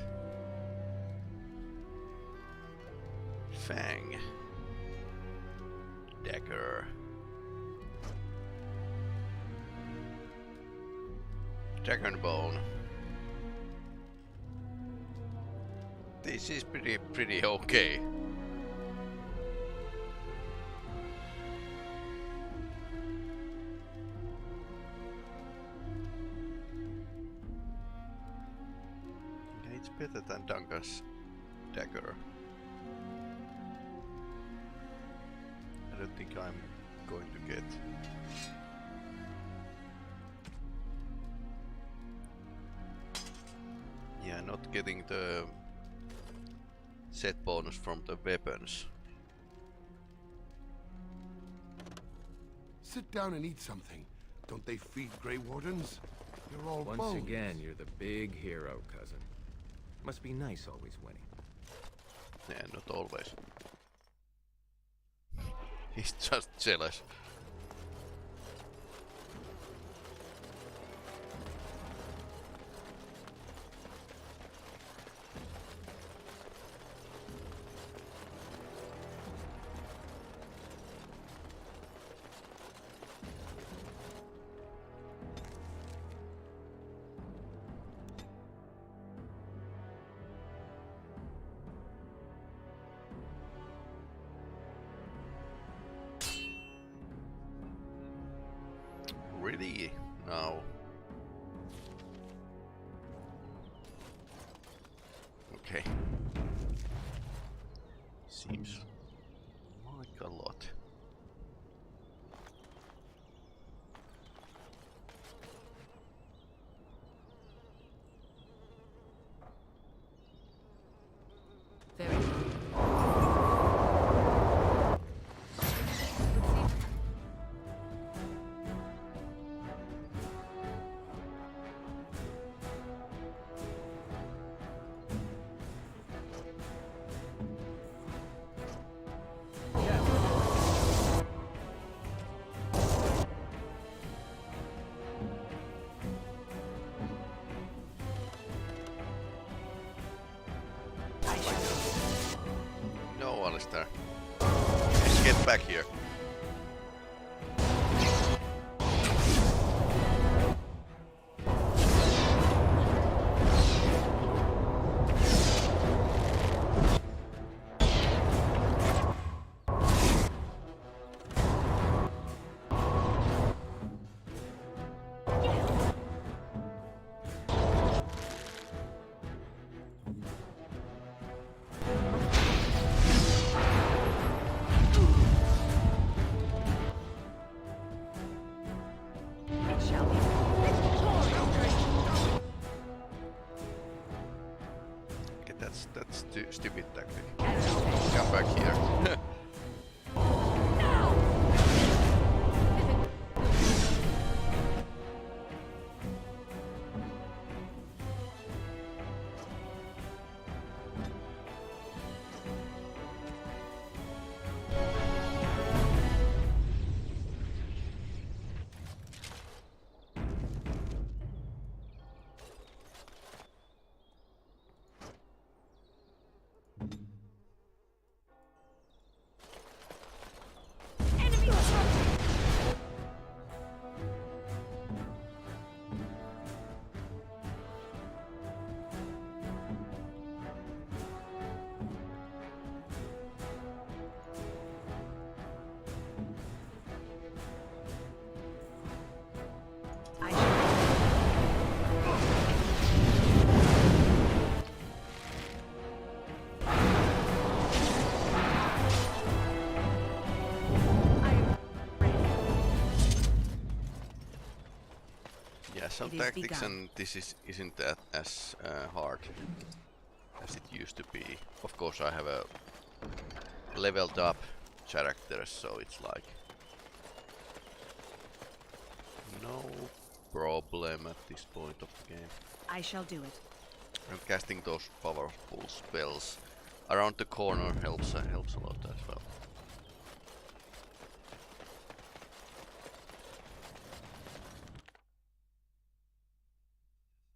Speaker 2: Fang. Dagger. Dragon bone. This is pretty okay. Yeah, it's better than Duncan's dagger. I don't think I'm going to get. Yeah, not getting the set bonus from the weapons.
Speaker 19: Sit down and eat something. Don't they feed Grey Wardens? You're all
Speaker 4: Once
Speaker 19: bones.
Speaker 4: again, you're the big hero, cousin. Must be nice always winning.
Speaker 2: Yeah, not always. He's just jealous. Really? No. Okay. Seems like a lot. No, Alistair. Get back here. That's stupid tactic. Come back here. Some tactics, and this isn't that as hard as it used to be. Of course, I have a leveled up character, so it's like no problem at this point of the game.
Speaker 21: I shall do it.
Speaker 2: And casting those powerful spells around the corner helps a lot as well.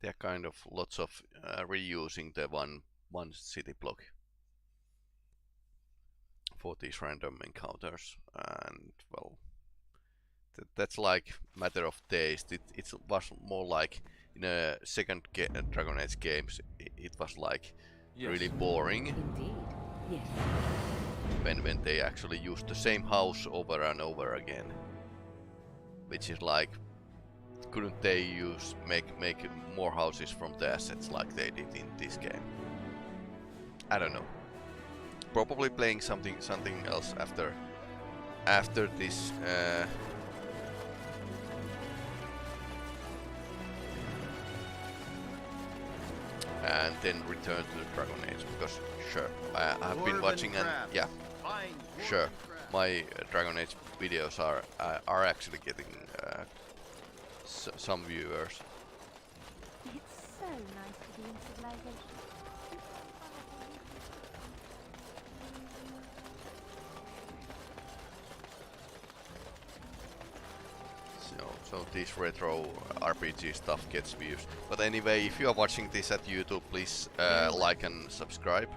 Speaker 2: they're kind of lots of reusing the one city block for these random encounters, and well, that's like matter of taste. It was more like in a second Dragon Age games, it was like really boring.
Speaker 13: Indeed, yes.
Speaker 2: When they actually used the same house over and over again, which is like, couldn't they make more houses from the assets like they did in this game? I don't know. Probably playing something else after this. And then return to the Dragon Age, because sure, I've been watching, and yeah, sure, my Dragon Age videos are actually getting some viewers.
Speaker 12: It's so nice to be in civilization.
Speaker 2: So this retro RPG stuff gets views. But anyway, if you are watching this at YouTube, please like and subscribe.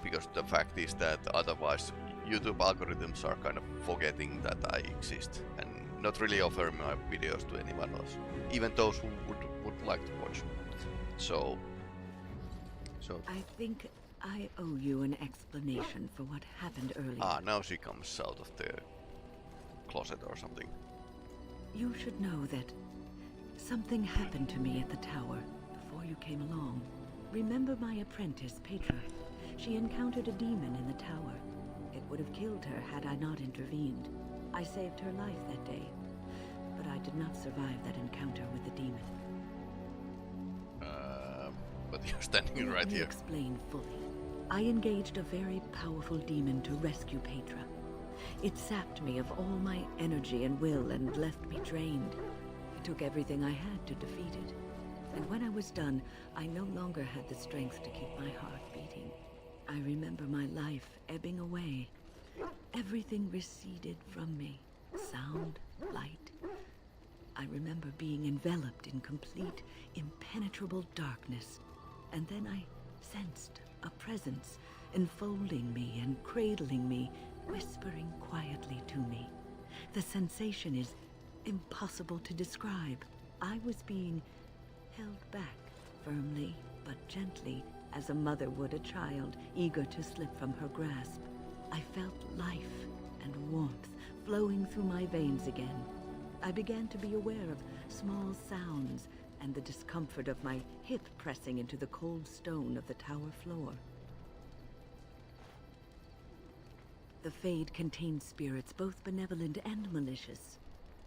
Speaker 2: Because the fact is that otherwise YouTube algorithms are kind of forgetting that I exist and not really offering my videos to anyone else, even those who would like to watch. So
Speaker 13: I think I owe you an explanation for what happened earlier.
Speaker 2: Ah, now she comes out of the closet or something.
Speaker 13: You should know that something happened to me at the tower before you came along. Remember my apprentice, Petra? She encountered a demon in the tower. It would have killed her had I not intervened. I saved her life that day, but I did not survive that encounter with the demon.
Speaker 2: But you're standing right here.
Speaker 13: Let me explain fully. I engaged a very powerful demon to rescue Petra. It sapped me of all my energy and will and left me drained. It took everything I had to defeat it. And when I was done, I no longer had the strength to keep my heart beating. I remember my life ebbing away. Everything receded from me. Sound, light. I remember being enveloped in complete, impenetrable darkness. And then I sensed a presence enfolding me and cradling me, whispering quietly to me. The sensation is impossible to describe. I was being held back firmly but gently, as a mother would a child eager to slip from her grasp. I felt life and warmth flowing through my veins again. I began to be aware of small sounds and the discomfort of my hip pressing into the cold stone of the tower floor. The Fade contains spirits both benevolent and malicious.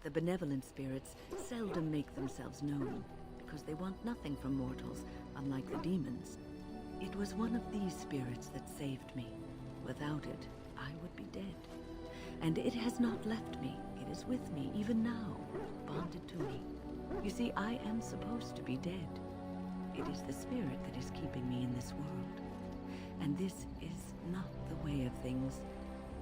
Speaker 13: The benevolent spirits seldom make themselves known, because they want nothing from mortals, unlike the demons. It was one of these spirits that saved me. Without it, I would be dead. And it has not left me. It is with me, even now, bonded to me. You see, I am supposed to be dead. It is the spirit that is keeping me in this world. And this is not the way of things.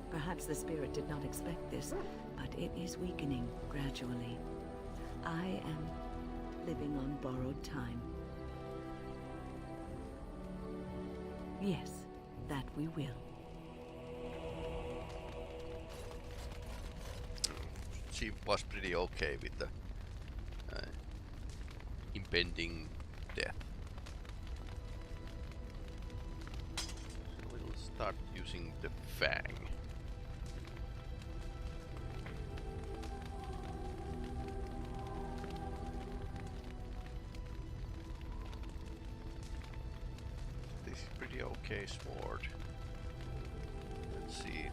Speaker 13: Perhaps the spirit did not expect this, but it is weakening gradually. I am living on borrowed time. Yes, that we will.
Speaker 2: She was pretty okay with the impending death. So we'll start using the fang. This is pretty okay sword. Let's see.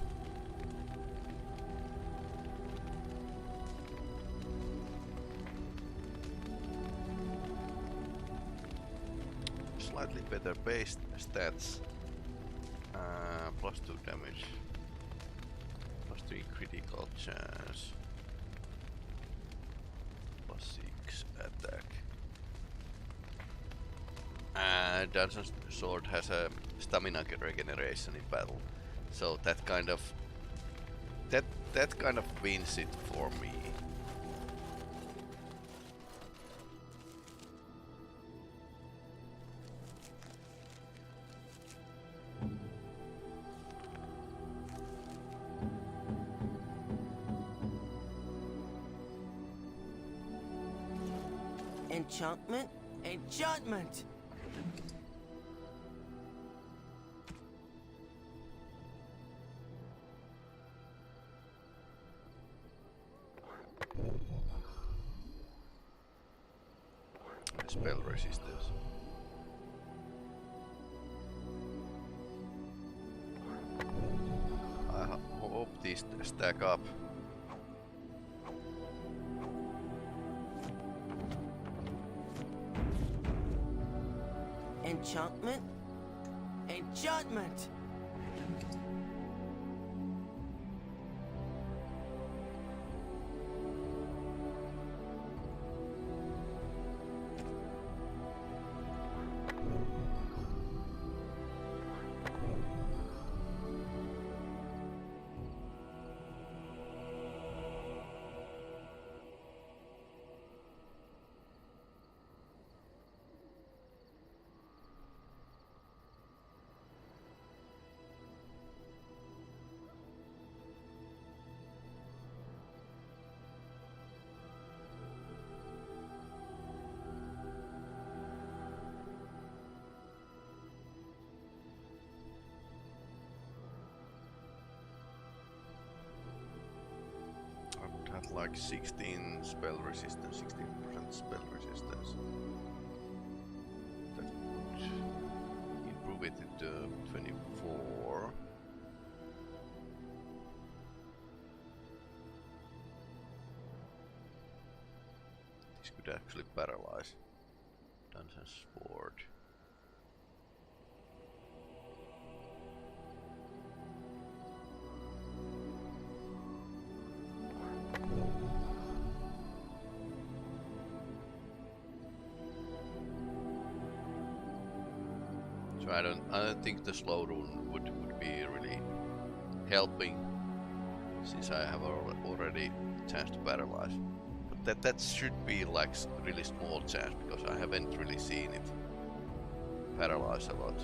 Speaker 2: Slightly better base stats, plus 2 damage, plus 3 critical chance, plus 6 attack. And Dungeon Sword has a stamina regeneration in battle, so that kind of wins it for me.
Speaker 14: Enchantment? Enchantment!
Speaker 2: Spell resistance. I hope these stack up.
Speaker 14: Enchantment? Enchantment!
Speaker 2: Like 16 spell resistance, 16% spell resistance. That would improve it to 24. This could actually paralyze. Dungeon Sword. So I don't think the slow rune would be really helping, since I have already chance to paralyze. But that should be like really small chance, because I haven't really seen it paralyze a lot.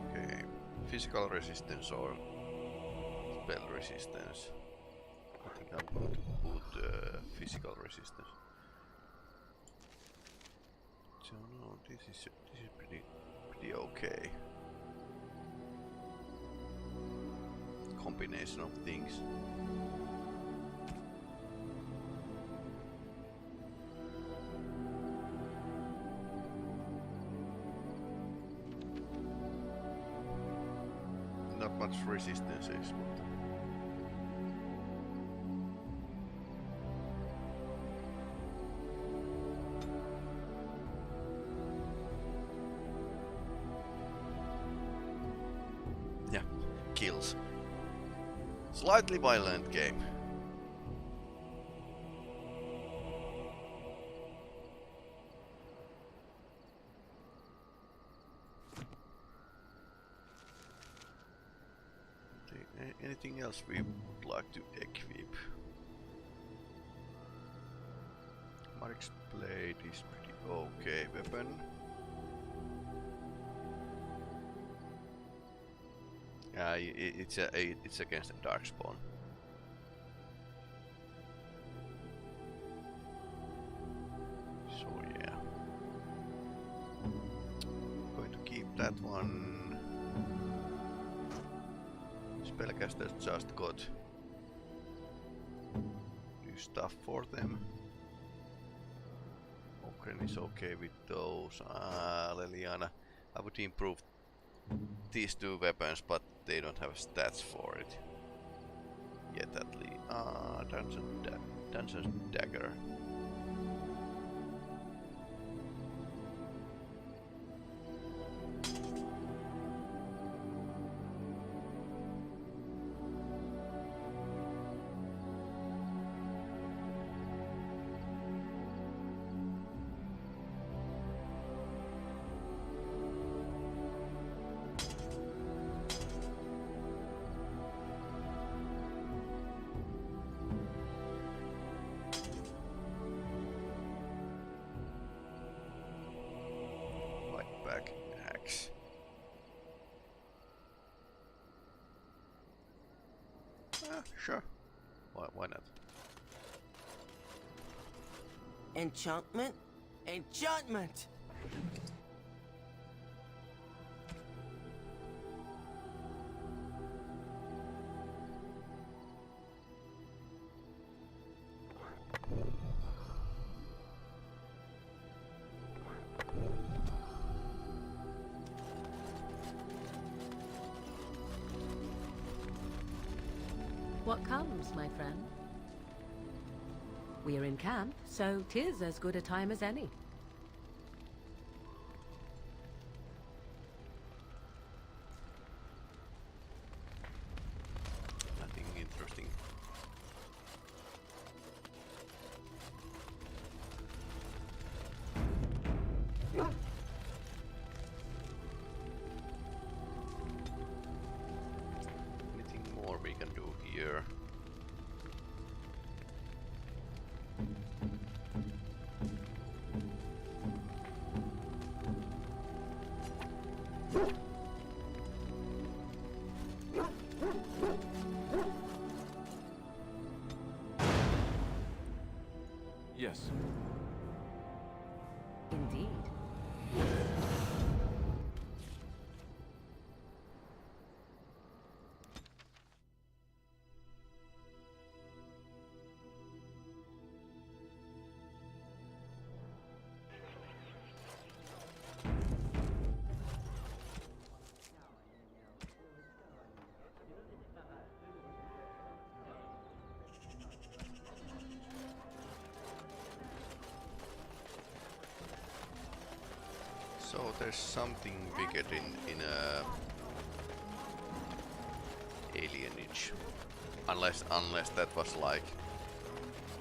Speaker 2: Okay, physical resistance or spell resistance. I think I'm going to put physical resistance. So no, this is pretty okay. Combination of things. Not much resistance is, but yeah, kills. Slightly violent game. Anything else we would like to equip? Mark's blade is pretty okay weapon. It's against the Darkspawn. So yeah, going to keep that one. Spellcasters just got new stuff for them. Okren is okay with those. Leliana, I would improve these two weapons, but they don't have stats for it yet, at least. Dungeon's Dagger. sure. Why not?
Speaker 14: Enchantment? Enchantment!
Speaker 18: What comes, my friend? We're in camp, so 'tis as good a time as any.
Speaker 2: Nothing interesting. Anything more we can do here?
Speaker 4: Yes.
Speaker 18: Indeed.
Speaker 2: So there's something bigger in alienage, unless that was like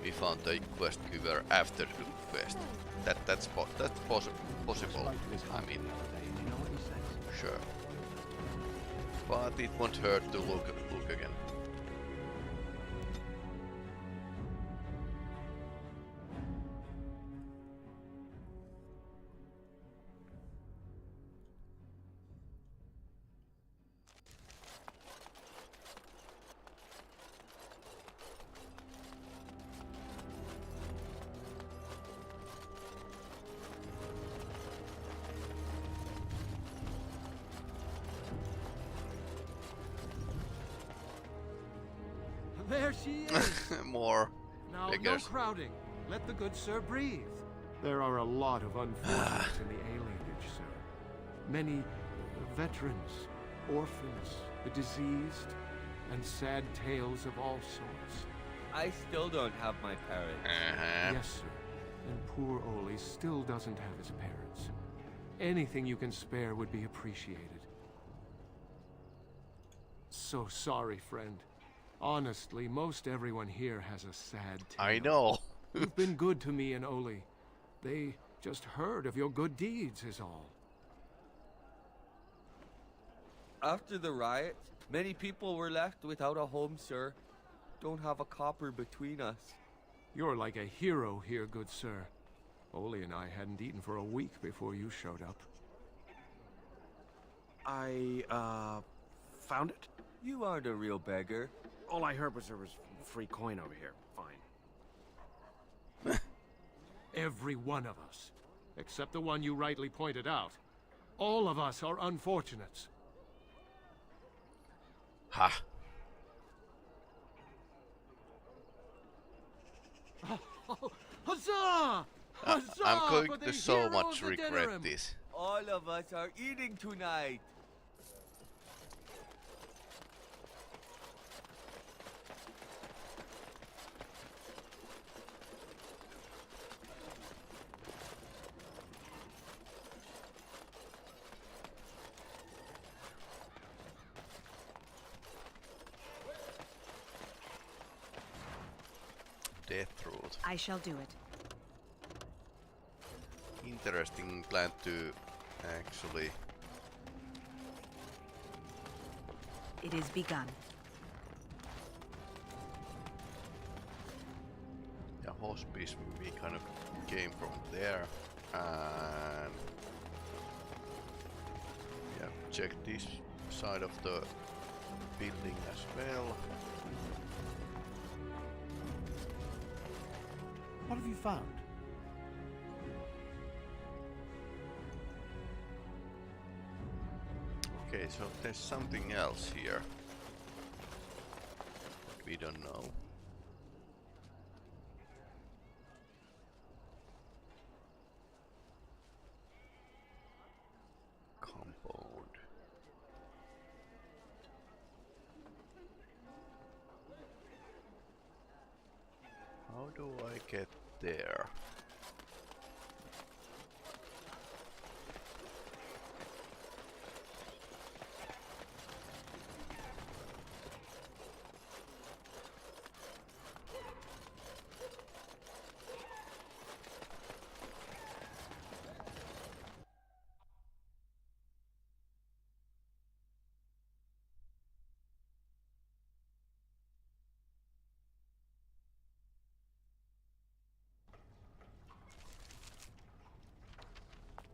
Speaker 2: we found the quest giver after the quest. That's possible. I mean, sure, but it won't hurt to look again.
Speaker 11: There she is!
Speaker 2: More.
Speaker 11: Now,
Speaker 2: Beggars.
Speaker 11: no crowding. Let the good sir breathe. There are a lot of unfortunates in the alienage, sir. Many veterans, orphans, the diseased, and sad tales of all sorts.
Speaker 14: I still don't have my parents.
Speaker 11: Yes, sir. And poor Oli still doesn't have his parents. Anything you can spare would be appreciated. So sorry, friend. Honestly, most everyone here has a sad tale.
Speaker 2: I know.
Speaker 11: You've been good to me and Oli. They just heard of your good deeds is all.
Speaker 14: After the riot, many people were left without a home, sir. Don't have a copper between us.
Speaker 11: You're like a hero here, good sir. Oli and I hadn't eaten for a week before you showed up.
Speaker 15: I, found it?
Speaker 14: You aren't a real beggar.
Speaker 15: All I heard was there was free coin over here. Fine.
Speaker 11: Every one of us, except the one you rightly pointed out. All of us are unfortunates.
Speaker 2: Ha.
Speaker 11: Huzzah! Huzzah!
Speaker 2: I'm going
Speaker 11: for the
Speaker 2: to so
Speaker 11: heroes
Speaker 2: much
Speaker 11: of
Speaker 2: regret
Speaker 11: Denerim.
Speaker 2: this.
Speaker 14: All of us are eating tonight.
Speaker 2: Death route.
Speaker 17: I shall do it.
Speaker 2: Interesting plan to actually.
Speaker 17: It is begun.
Speaker 2: Yeah, hospice we kind of came from there, and yeah, check this side of the building as well.
Speaker 1: What have you found?
Speaker 2: Okay, so there's something else here. We don't know. Compound. How do I get there?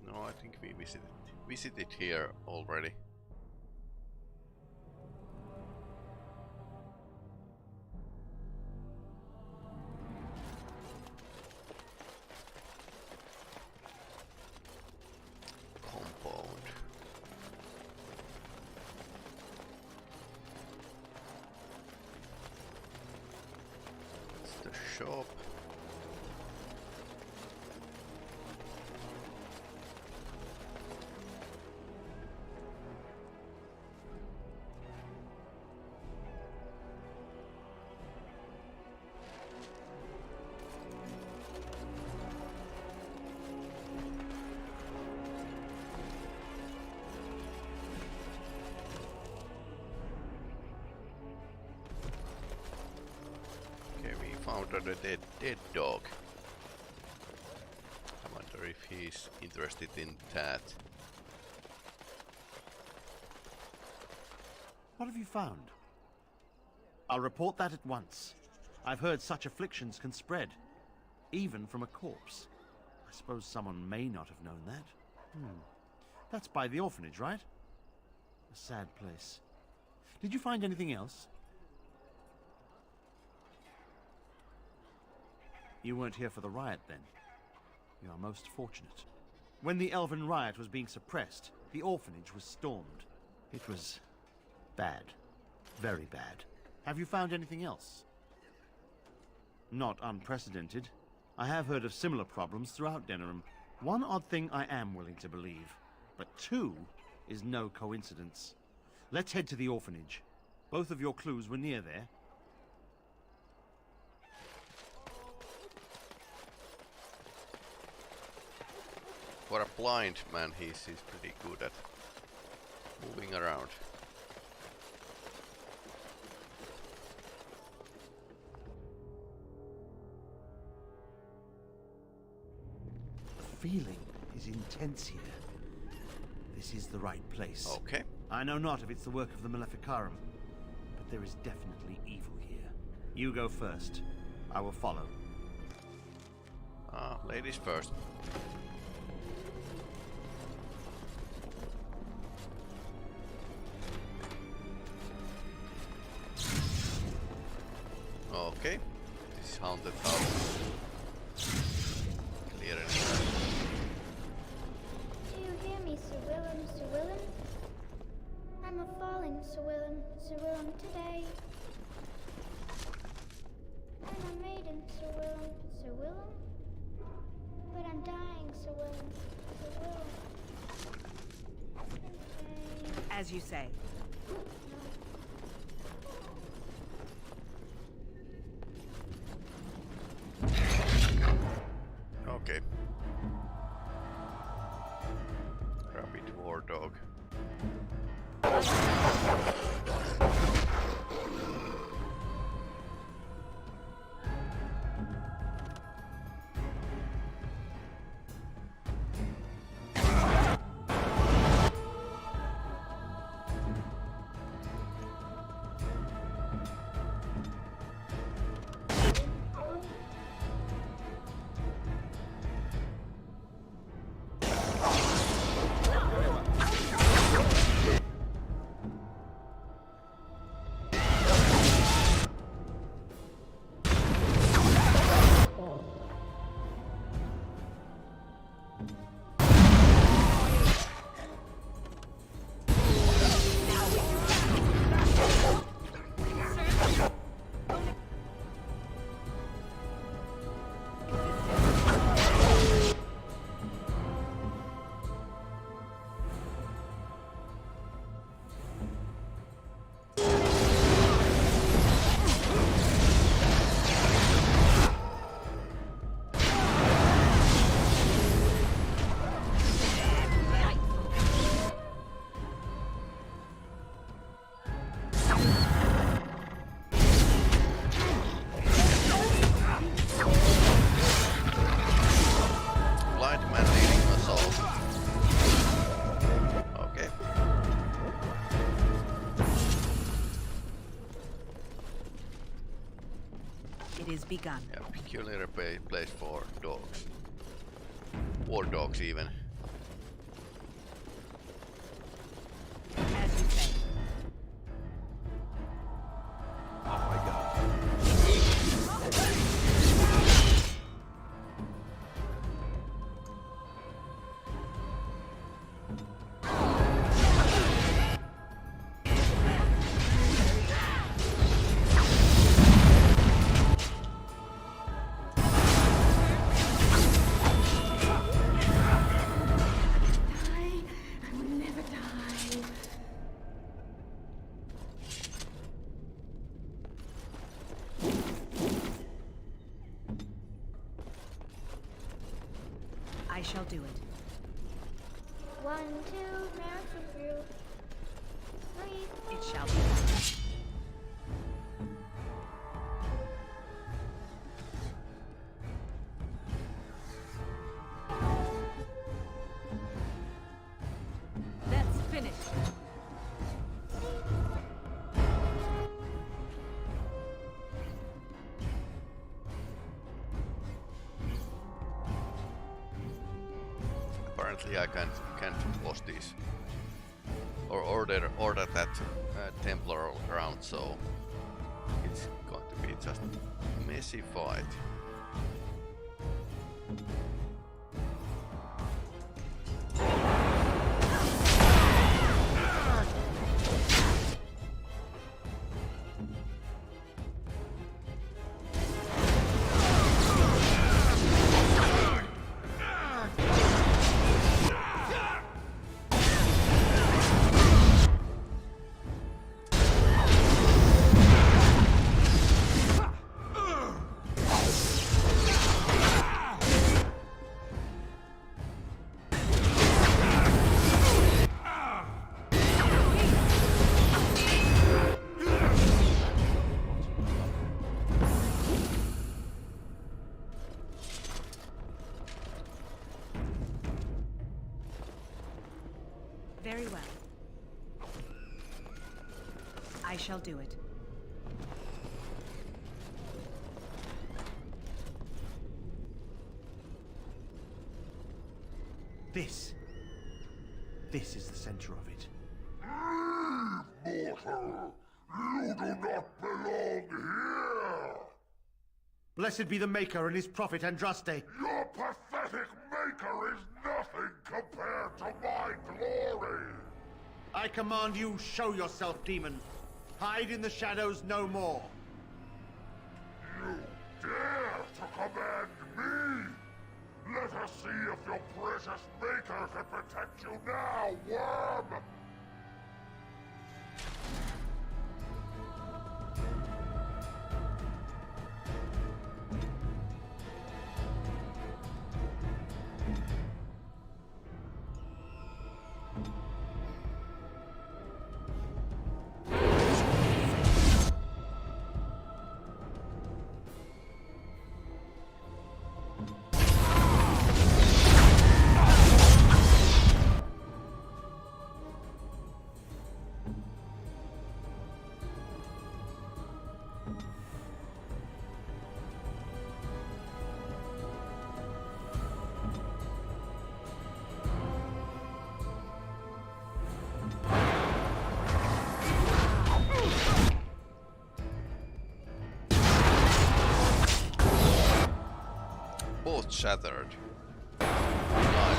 Speaker 2: No, I think we visited here already. Compound. It's the shop. Found a dead dog. I wonder if he's interested in that.
Speaker 1: What have you found? I'll report that at once. I've heard such afflictions can spread, even from a corpse. I suppose someone may not have known that. That's by the orphanage, right? A sad place. Did you find anything else? You weren't here for the riot, then. You are most fortunate. When the Elven riot was being suppressed, the orphanage was stormed. It was bad. Very bad. Have you found anything else? Not unprecedented. I have heard of similar problems throughout Denerim. One odd thing I am willing to believe, but two is no coincidence. Let's head to the orphanage. Both of your clues were near there.
Speaker 2: For a blind man, he's pretty good at moving around.
Speaker 1: The feeling is intense here. This is the right place.
Speaker 2: Okay.
Speaker 1: I know not if it's the work of the Maleficarum, but there is definitely evil here. You go first. I will follow.
Speaker 2: Ladies first. Okay, this is haunted house. Clear it.
Speaker 21: Do you hear me, Sir Willem, Sir Willem? I'm a falling, Sir Willem, Sir Willem, today. I'm a maiden, Sir Willem, Sir Willem. But I'm dying, Sir Willem, Sir Willem.
Speaker 22: As you say.
Speaker 2: Okay. Rabbit war dog.
Speaker 22: begun.
Speaker 2: Yeah, peculiar place for dogs. War dogs even.
Speaker 22: As you say.
Speaker 4: Off I go.
Speaker 22: I shall do it.
Speaker 21: 1, 2, marching through. 3, 4.
Speaker 22: It shall be done.
Speaker 18: Let's finish.
Speaker 2: Apparently I can't post these or order that Templar ground, so it's going to be just a messy fight.
Speaker 22: Very well. I shall do it.
Speaker 1: This is the center of it.
Speaker 7: Mortal! You do not belong here!
Speaker 1: Blessed be the Maker and his prophet Andraste.
Speaker 7: Your pathetic maker is nothing compared to my glory!
Speaker 1: I command you, show yourself, demon. Hide in the shadows no more.
Speaker 7: You dare to command me? Let us see if your precious maker can protect you now, worm!
Speaker 2: Both shattered. Nice.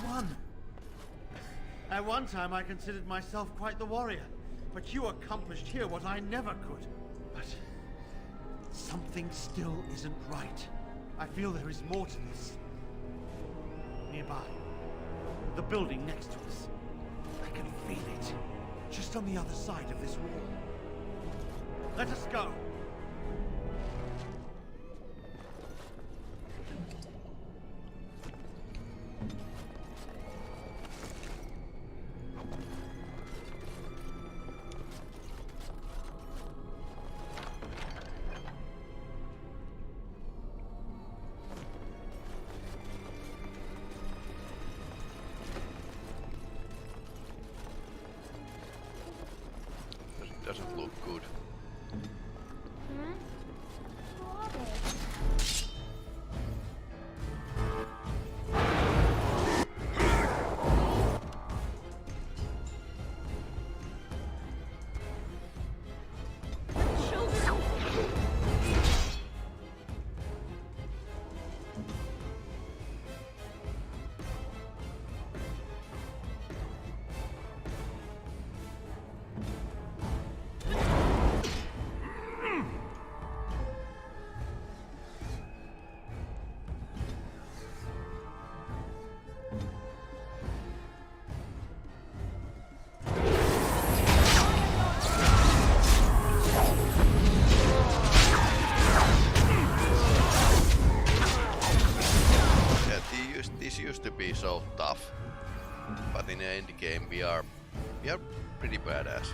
Speaker 1: One. At one time I considered myself quite the warrior, but you accomplished here what I never could. But something still isn't right. I feel there is more to this. Nearby. The building next to us. I can feel it. Just on the other side of this wall. Let us go.
Speaker 2: doesn't look good.
Speaker 21: Huh? Who are they?
Speaker 2: This used to be so tough, but in the end game we are pretty badass.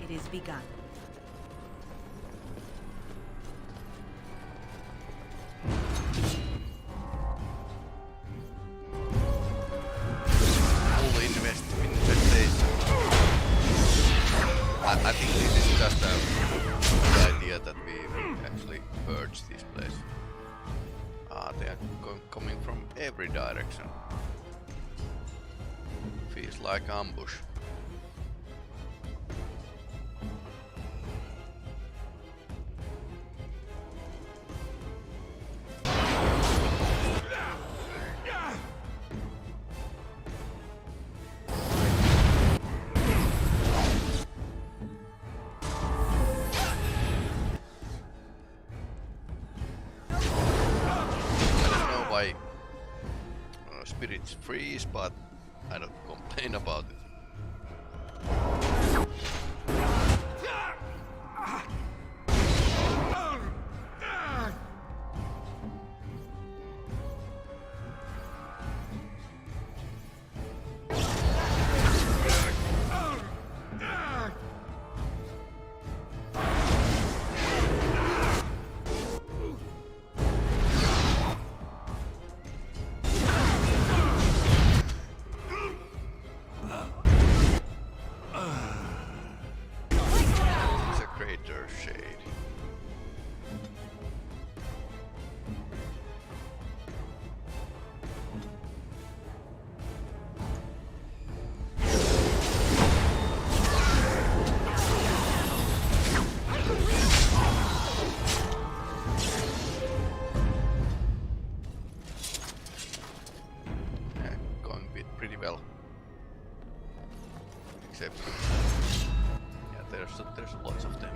Speaker 17: It is begun.
Speaker 2: Full investigation. I think this is just the idea that we actually purge this place. They are coming from every direction. Feels like ambush. Spirits freeze, but I don't complain about it. There's lots of them.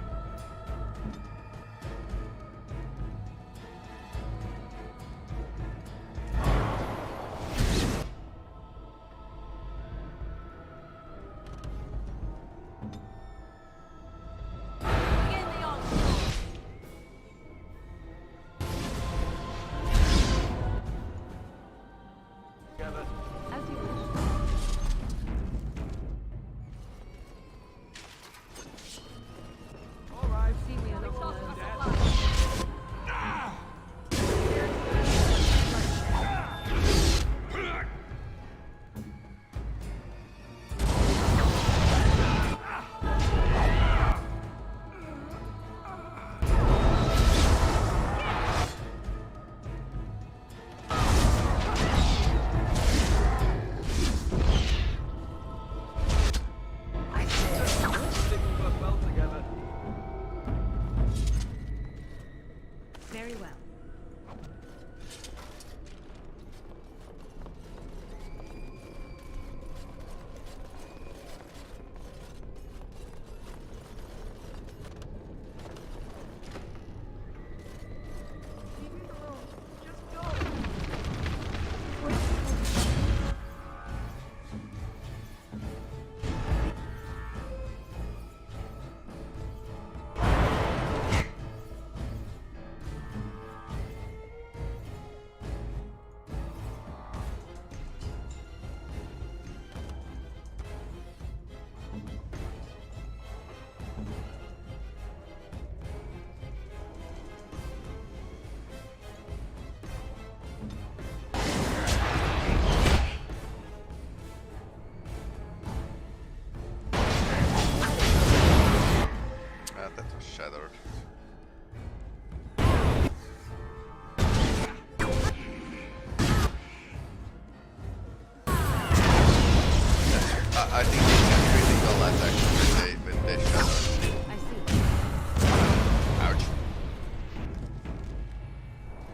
Speaker 2: I think it's a critical attack when they shatter.
Speaker 12: I see.
Speaker 2: Ouch.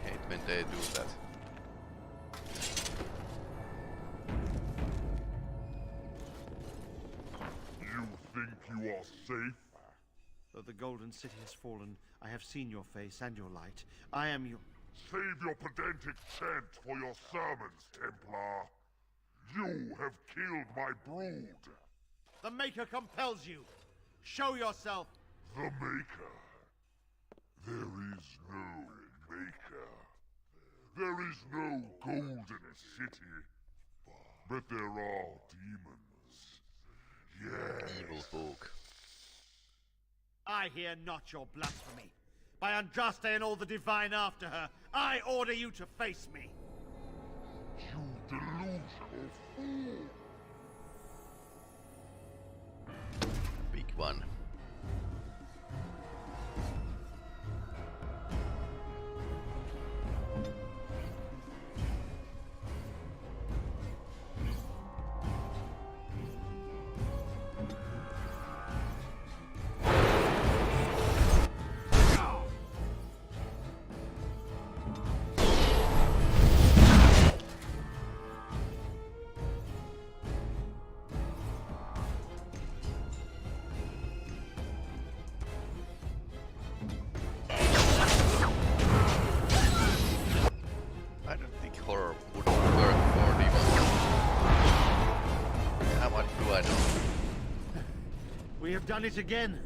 Speaker 2: Hate when they do that.
Speaker 7: You think you are safe?
Speaker 1: Though the Golden City has fallen, I have seen your face and your light. I am your...
Speaker 7: Save your pedantic chant for your sermons, Templar. You have killed my brood.
Speaker 1: The Maker compels you. Show yourself.
Speaker 7: The Maker? There is no Maker. There is no Golden City. But there are demons. Yes.
Speaker 2: Evil folk.
Speaker 1: I hear not your blasphemy. By Andraste and all the divine after her, I order you to face me.
Speaker 7: You delusional fool.
Speaker 2: Big one.
Speaker 1: We have done it again.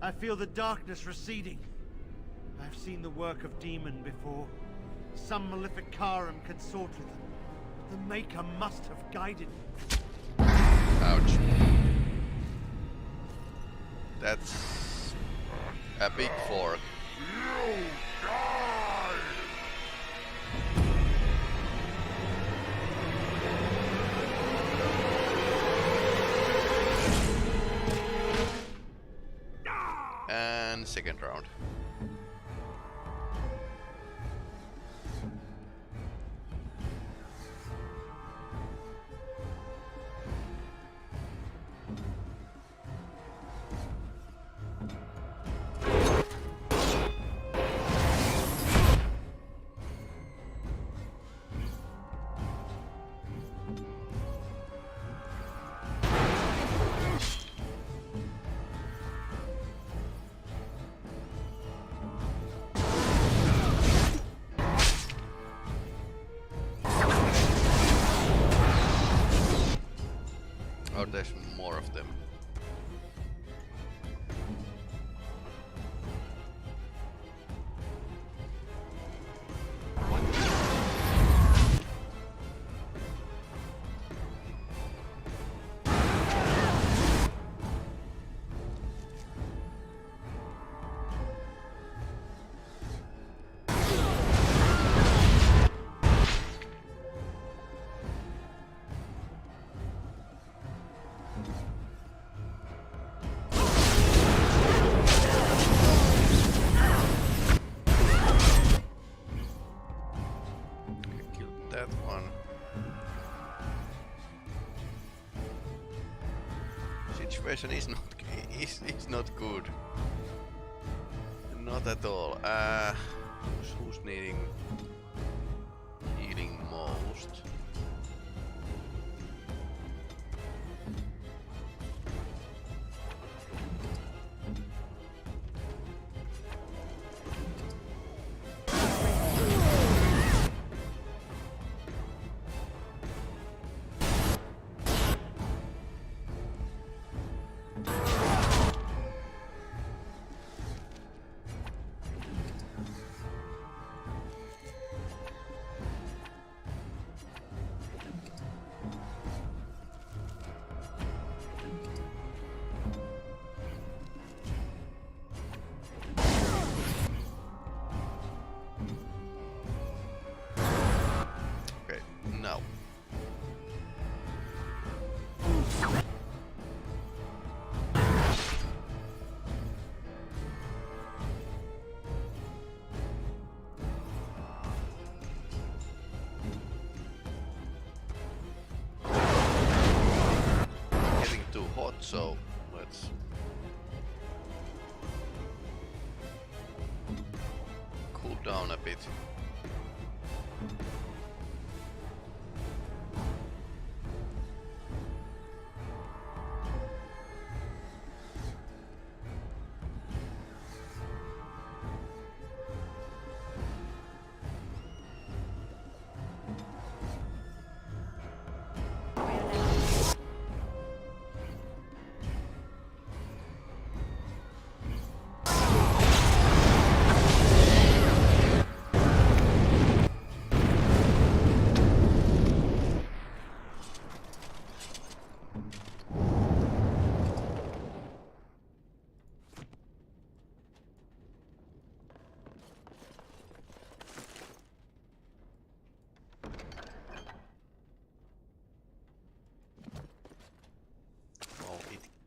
Speaker 1: I feel the darkness receding. I've seen the work of demon before. Some malefic Karam consort with them. The Maker must have guided me.
Speaker 2: Ouch. That's a big fork.
Speaker 7: You die!
Speaker 2: And second round. Oh, there's more of them. That one. Situation is not good. Not at all. Who's needing healing most? lot, so let's cool down a bit.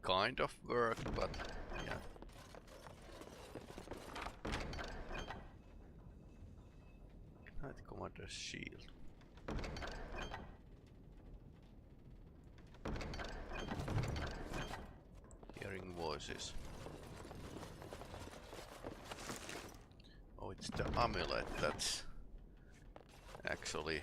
Speaker 2: Kind of worked, but yeah. Knight Commander's shield. Hearing voices. Oh, it's the amulet that's actually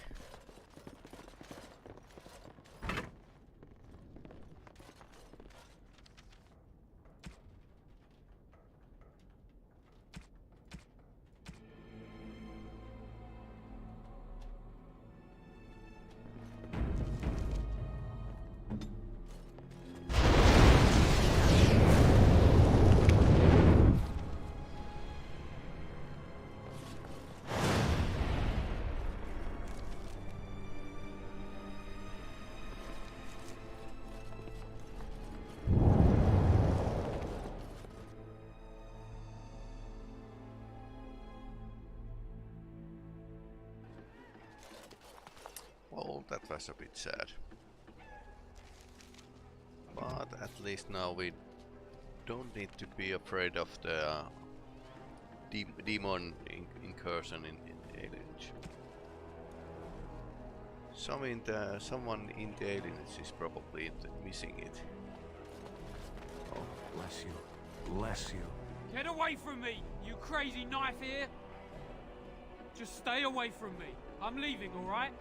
Speaker 2: well, that was a bit sad. But at least now we don't need to be afraid of the demon incursion in alienage. Someone in the alienage is probably missing it.
Speaker 15: Oh, bless you. Bless you.
Speaker 3: Get away from me, you crazy knife ear! Just stay away from me. I'm leaving, alright?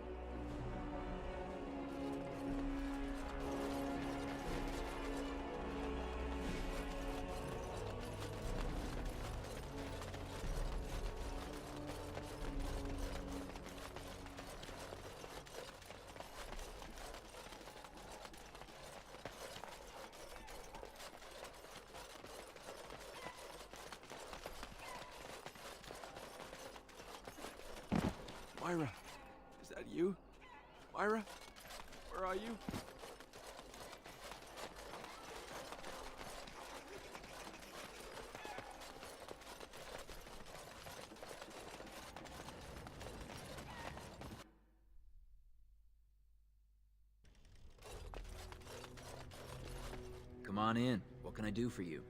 Speaker 15: Myra, is that you? Myra, where are you?
Speaker 20: Come on in. What can I do for you?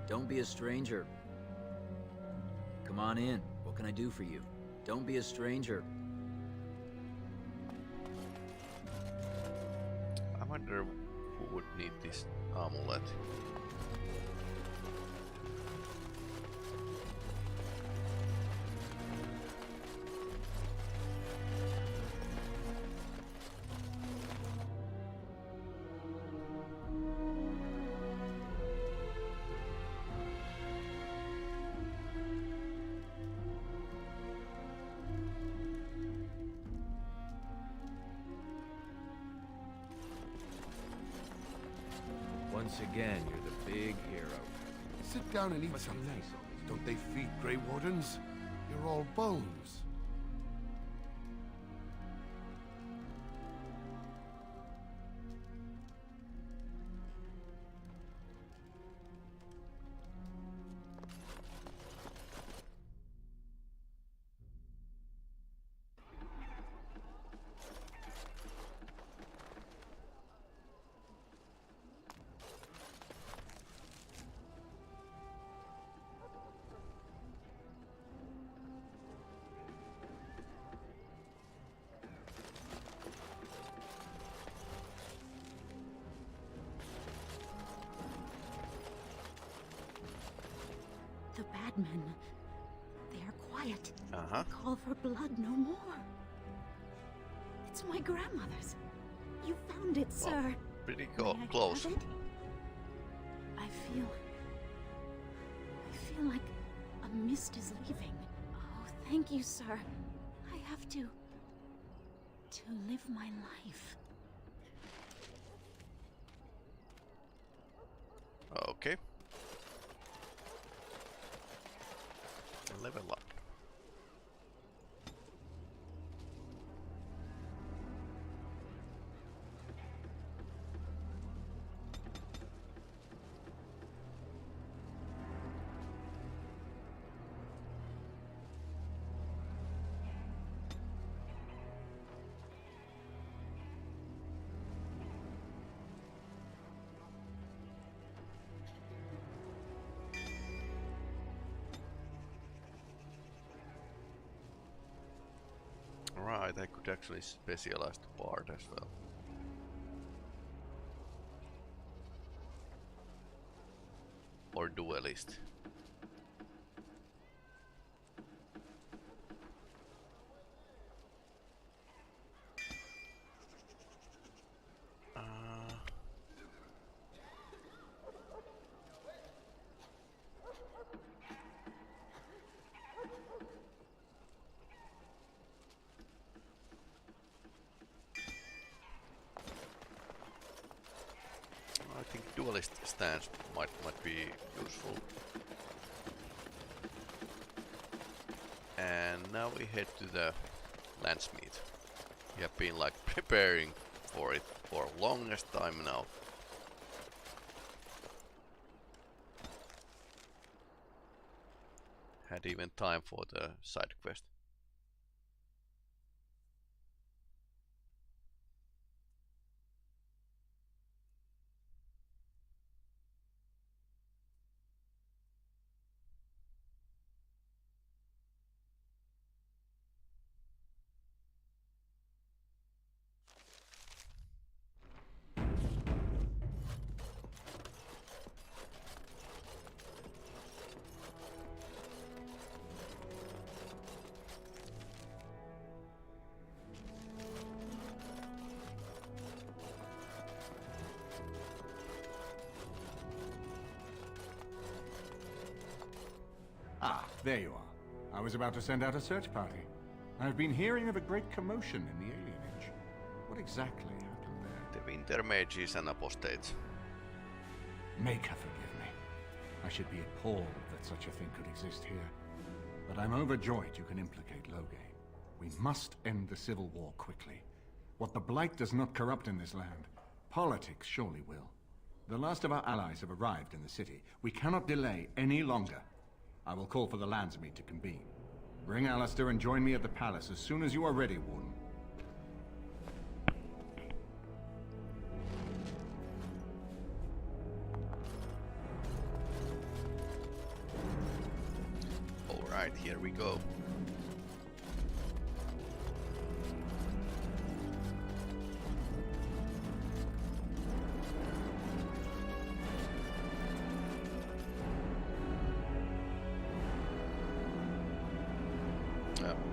Speaker 20: Don't be a stranger. Come on in. What can I do for you? Don't be a stranger.
Speaker 2: I wonder who would need this amulet.
Speaker 4: Once again, you're the big hero.
Speaker 19: Sit down and eat something. Don't they feed Grey Wardens? You're all bones.
Speaker 12: bad men. They are quiet.
Speaker 2: Uh-huh.
Speaker 12: They call for blood no more. It's my grandmother's. You found it, sir.
Speaker 2: Pretty
Speaker 12: May I
Speaker 2: close.
Speaker 12: have it? I feel like a mist is leaving. Oh, thank you, sir. I have to live my life.
Speaker 2: Okay. Level up. Right, I could actually specialize the bard as well. Or duelist. I think duelist stance might be useful. And now we head to the Landsmeet. We have been like preparing for it for longest time now. Had even time for the side quest.
Speaker 9: Ah, there you are. I was about to send out a search party. I've been hearing of a great commotion in the Alien Age. What exactly happened there?
Speaker 2: The winter mages and apostates.
Speaker 9: Maker forgive me. I should be appalled that such a thing could exist here. But I'm overjoyed you can implicate Loghain. We must end the civil war quickly. What the Blight does not corrupt in this land, politics surely will. The last of our allies have arrived in the city. We cannot delay any longer. I will call for the Landsmeet to convene. Bring Alistair and join me at the palace as soon as you are ready, Warden.
Speaker 2: Alright, here we go.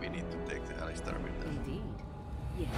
Speaker 2: We need to take the Alistair with us.
Speaker 13: Indeed. Yes.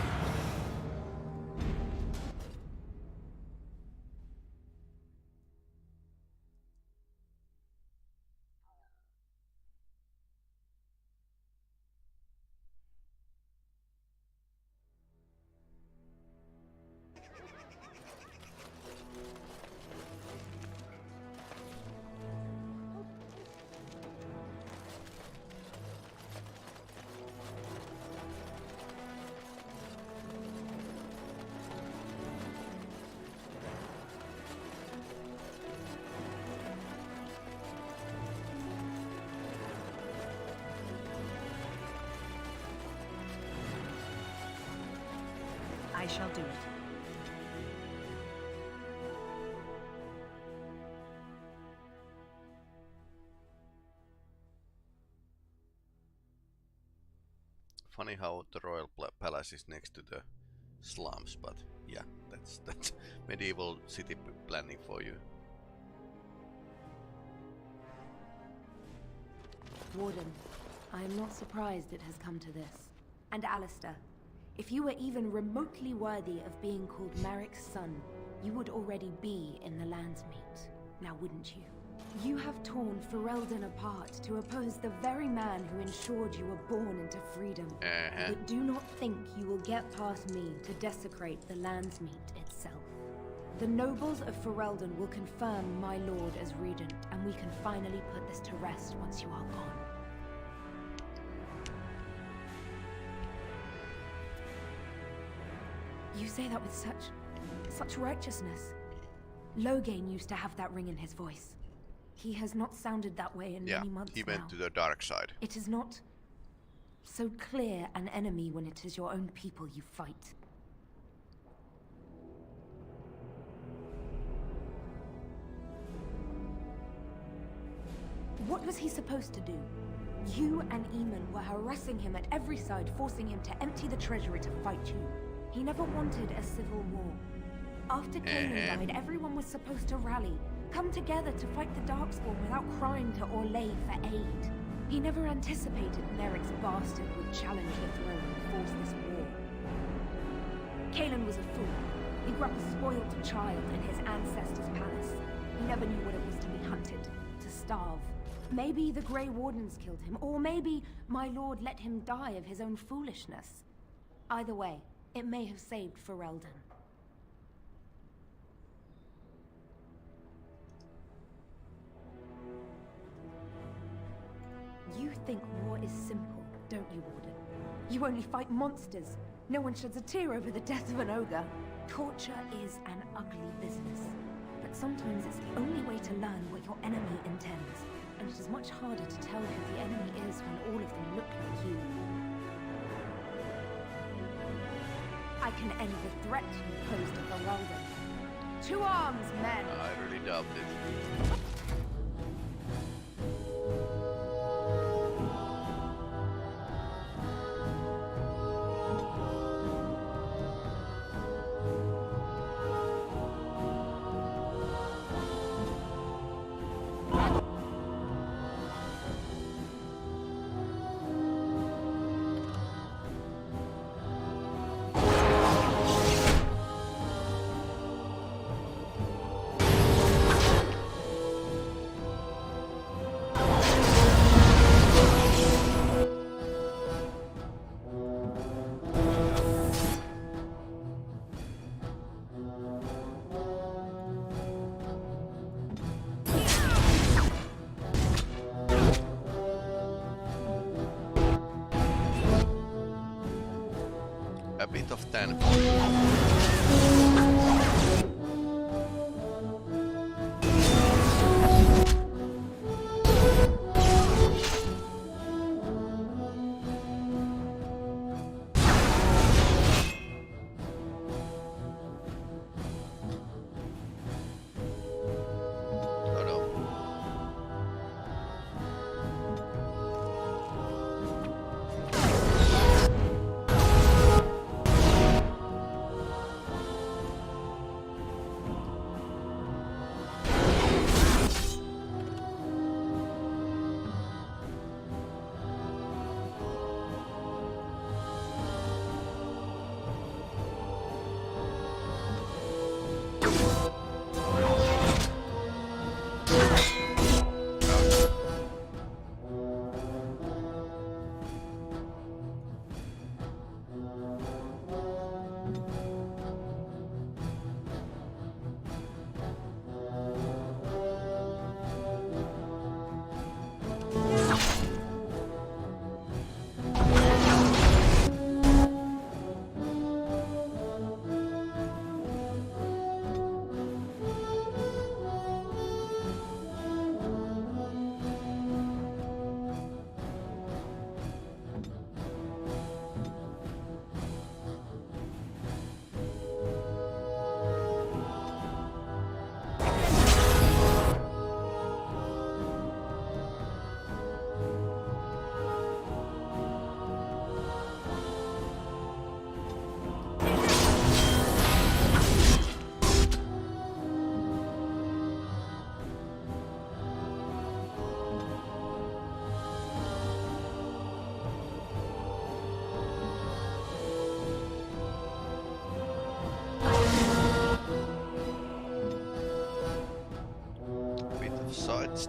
Speaker 22: I shall do it.
Speaker 2: Funny how the royal palace is next to the slums, but yeah, that's medieval city planning for you.
Speaker 17: Warden, I am not surprised it has come to this. And Alistair, if you were even remotely worthy of being called Merrick's son, you would already be in the Landsmeet, now wouldn't you? You have torn Ferelden apart to oppose the very man who ensured you were born into freedom. But do not think you will get past me to desecrate the Landsmeet itself. The nobles of Ferelden will confirm my lord as regent, and we can finally put this to rest once you are gone. You say that with such righteousness. Loghain used to have that ring in his voice. He has not sounded that way in many months now.
Speaker 2: He went to the dark side.
Speaker 17: It is not so clear an enemy when it is your own people you fight. What was he supposed to do? You and Eamon were harassing him at every side, forcing him to empty the treasury to fight you. He never wanted a civil war. After Kanan died, everyone was supposed to rally, come together to fight the Darkspawn without crying to Orlais for aid. He never anticipated Merrick's bastard would challenge the throne and force this war. Kanan was a fool. He grew up a spoiled child in his ancestors' palace. He never knew what it was to be hunted, to starve. Maybe the Grey Wardens killed him, or maybe my lord let him die of his own foolishness. Either way, it may have saved Ferelden. You think war is simple, don't you, Warden? You only fight monsters. No one sheds a tear over the death of an ogre. Torture is an ugly business. But sometimes it's the only way to learn what your enemy intends. And it is much harder to tell who the enemy is when all of them look like you. I can end the threat you posed to Ferelden. To arms, men!
Speaker 2: I really doubt it. A bit of 10.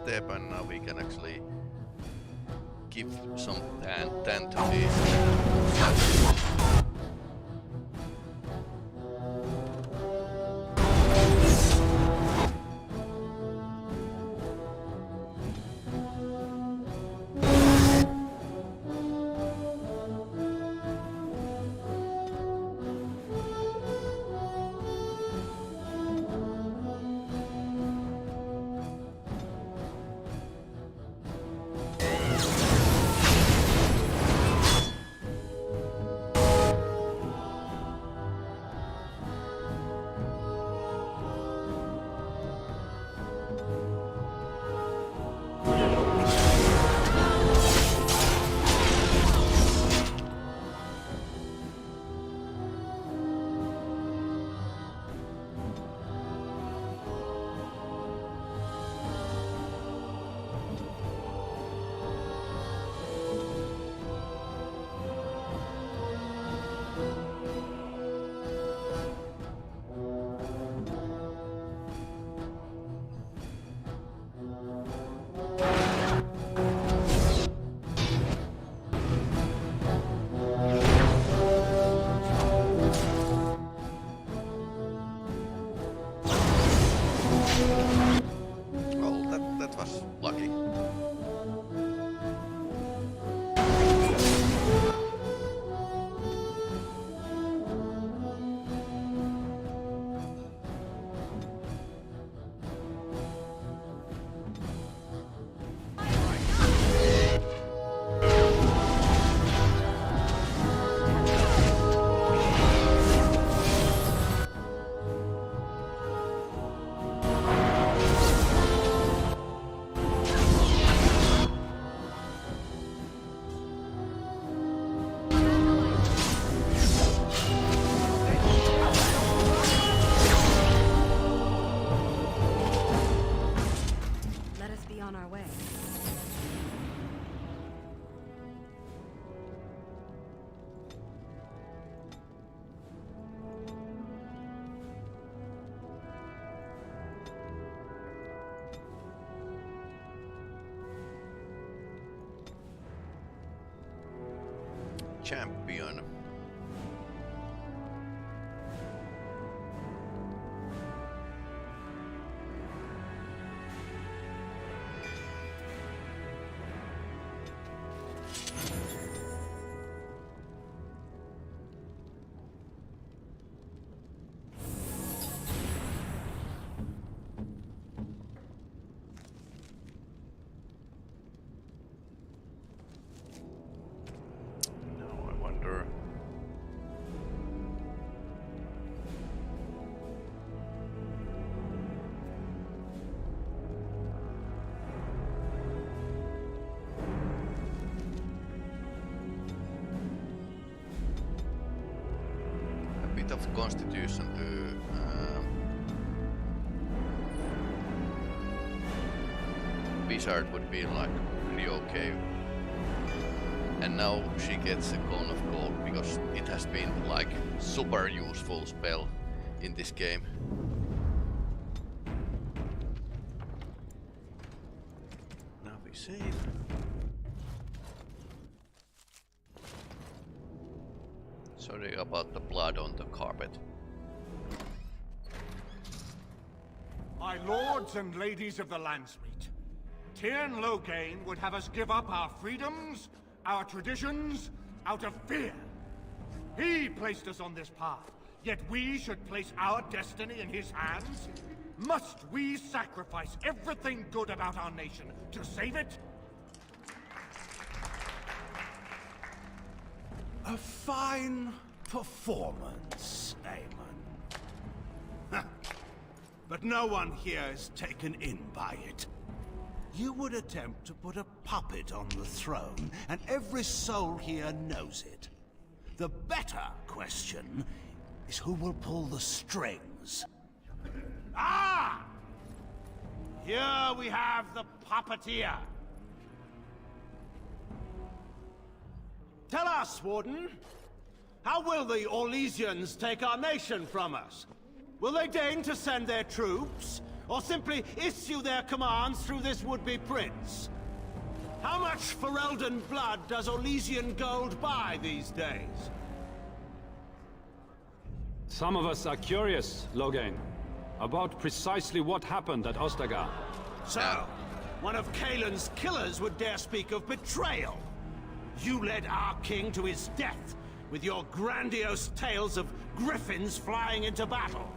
Speaker 2: step, and now we can actually give some tan to these. Champion. Of constitution to wizard would be like pretty okay, and now she gets a cone of gold because it has been like super useful spell in this game. Now we save. Sorry about the blood on the carpet.
Speaker 15: My lords and ladies of the Landsmeet, Tyrn Loghain would have us give up our freedoms, our traditions, out of fear. He placed us on this path, yet we should place our destiny in his hands? Must we sacrifice everything good about our nation to save it?
Speaker 9: A fine performance, Aemon. But no one here is taken in by it. You would attempt to put a puppet on the throne, and every soul here knows it. The better question is who will pull the strings. Ah! Here we have the puppeteer. Tell us, Warden, how will the Orlesians take our nation from us? Will they deign to send their troops?
Speaker 6: or simply issue their commands through this would-be prince? How much Ferelden blood does Orlesian gold buy these days?
Speaker 8: Some of us are curious, Loghain, about precisely what happened at Ostagar.
Speaker 6: So, one of Kaelin's killers would dare speak of betrayal. You led our king to his death with your grandiose tales of griffins flying into battle.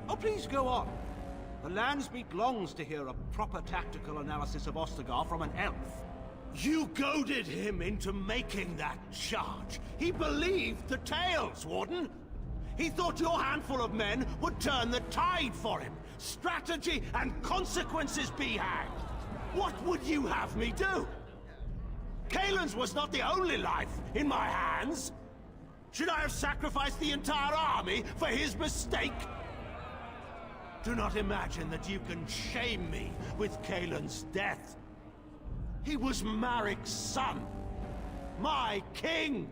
Speaker 6: Oh, please go on. The Landsmeet longs to hear a proper tactical analysis of Ostagar from an elf. You goaded him into making that charge. He believed the tales, Warden. He thought your handful of men would turn the tide for him. Strategy and consequences be hanged. What would you have me do? Kaelin's was not the only life in my hands. Should I have sacrificed the entire army for his mistake? Do not imagine that you can shame me with Kaelin's death. He was Marik's son. My king.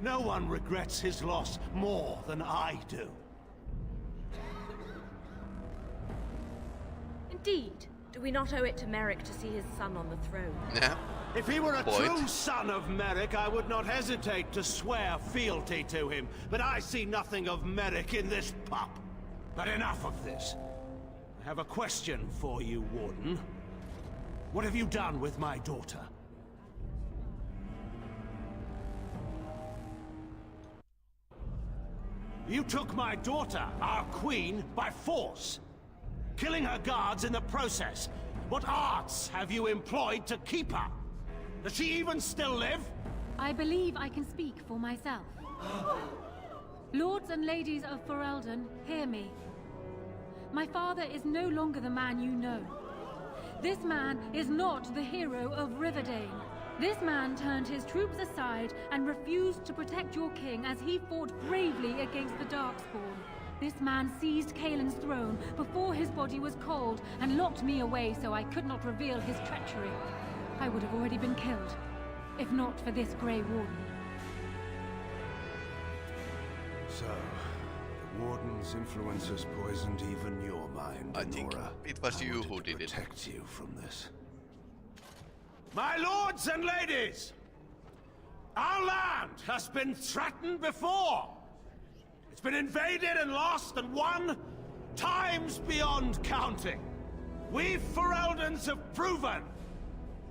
Speaker 6: No one regrets his loss more than I do.
Speaker 5: Indeed. Do we not owe it to Merrick to see his son on the throne?
Speaker 2: Yeah.
Speaker 6: If he were a true son of Merrick, I would not hesitate to swear fealty to him. But I see nothing of Merrick in this pup. But enough of this. I have a question for you, Warden. What have you done with my daughter? You took my daughter, our queen, by force, killing her guards in the process. What arts have you employed to keep her? Does she even still live?
Speaker 23: I believe I can speak for myself. Lords and ladies of Ferelden, hear me. My father is no longer the man you know. This man is not the hero of Riverdane. This man turned his troops aside and refused to protect your king as he fought bravely against the Darkspawn. This man seized Kaelin's throne before his body was cold and locked me away so I could not reveal his treachery. I would have already been killed, if not for this Grey Warden.
Speaker 9: So, the Warden's influence has poisoned even your mind,
Speaker 2: I think
Speaker 9: Nora.
Speaker 2: it was you who did it.
Speaker 9: Protect you from this.
Speaker 6: My lords and ladies! Our land has been threatened before! It's been invaded and lost and won times beyond counting. We Fereldans have proven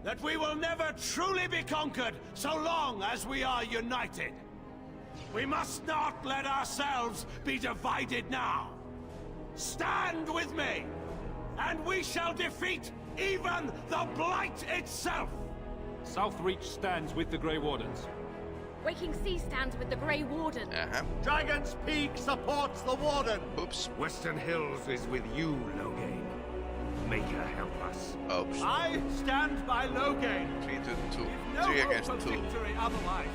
Speaker 6: that we will never truly be conquered so long as we are united. We must not let ourselves be divided now. Stand with me, and we shall defeat even the Blight itself!
Speaker 8: Southreach stands with the Grey Wardens.
Speaker 5: Waking Sea stands with the Grey Warden.
Speaker 6: Dragon's Peak supports the Warden.
Speaker 2: Oops.
Speaker 24: Western Hills is with you, Loghain. Make her help us.
Speaker 2: Oops.
Speaker 6: I stand by Loghain.
Speaker 2: 3 to 2.
Speaker 6: No
Speaker 2: 3
Speaker 6: hope
Speaker 2: against
Speaker 6: of
Speaker 2: 2.
Speaker 6: victory otherwise.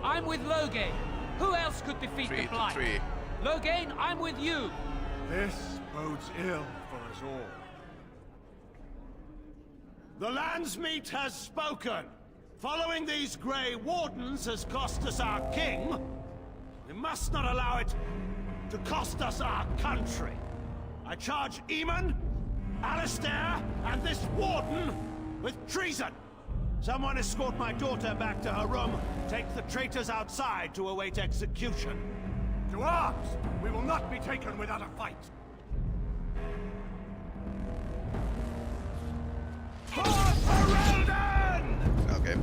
Speaker 3: I'm with Loghain. Who else could defeat
Speaker 2: 3
Speaker 3: the
Speaker 2: to
Speaker 3: Blight?
Speaker 2: 3.
Speaker 3: Loghain, I'm with you.
Speaker 15: This bodes ill for us all.
Speaker 6: The Landsmeet has spoken. Following these Grey Wardens has cost us our king. We must not allow it to cost us our country. I charge Eamon, Alistair, and this Warden with treason. Someone escort my daughter back to her room. Take the traitors outside to await execution.
Speaker 15: To arms! We will not be taken without a fight.
Speaker 6: For Ferelden!
Speaker 2: Okay.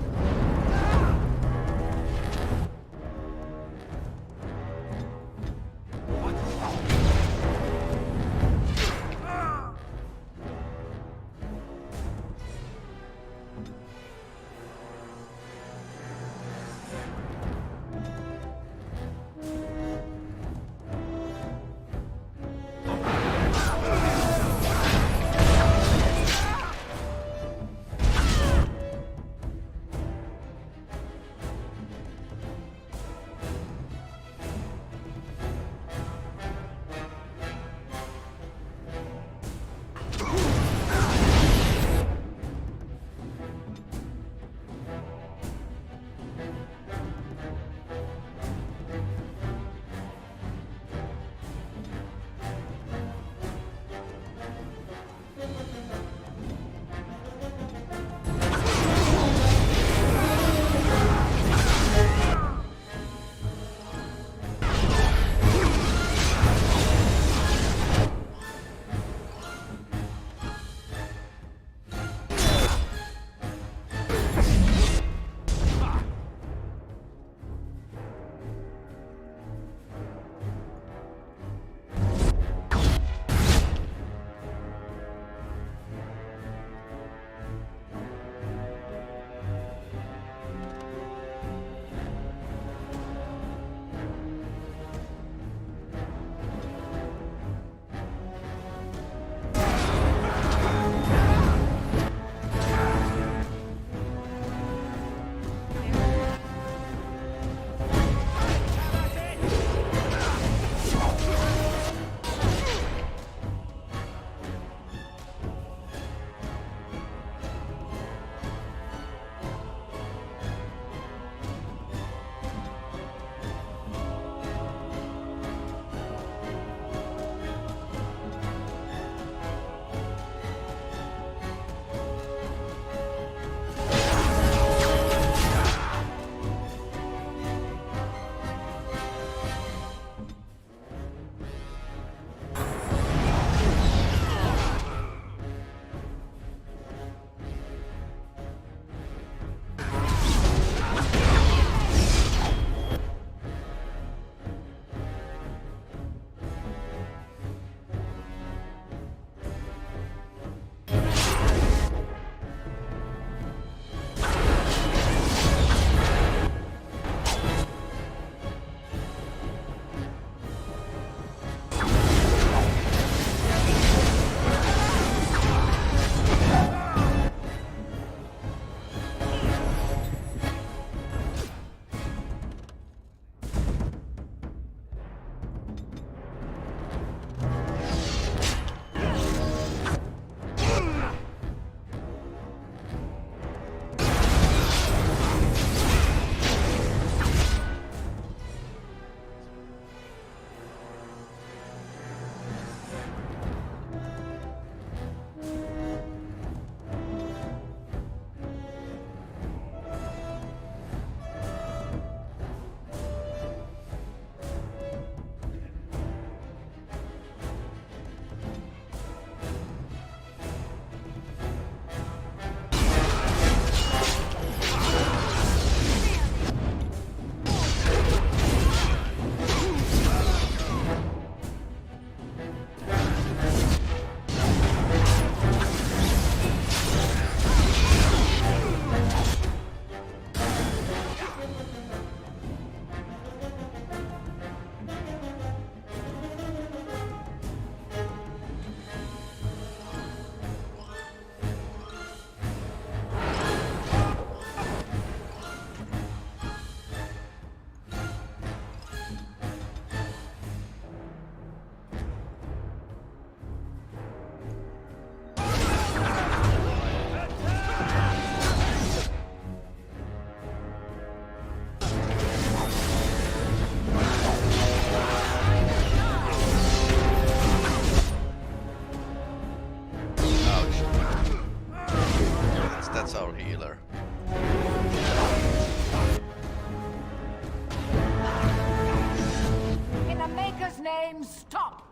Speaker 10: Logain, stop!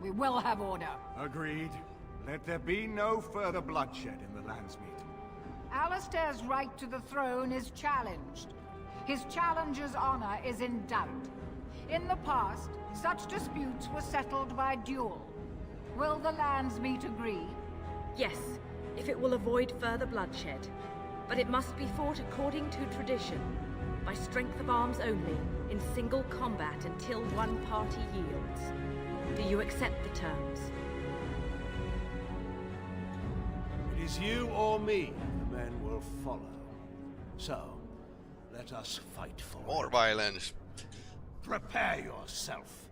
Speaker 10: We will have order.
Speaker 11: Agreed. Let there be no further bloodshed in the Landsmeet.
Speaker 10: Alistair's right to the throne is challenged. His challenger's honor is in doubt. In the past, such disputes were settled by duel. Will the Landsmeet agree?
Speaker 5: Yes, if it will avoid further bloodshed. But it must be fought according to tradition, by strength of arms only, in single combat until one party yields. Do you accept the terms?
Speaker 6: It is you or me the men will follow. So, let us fight for
Speaker 2: more violence.
Speaker 6: Prepare yourself.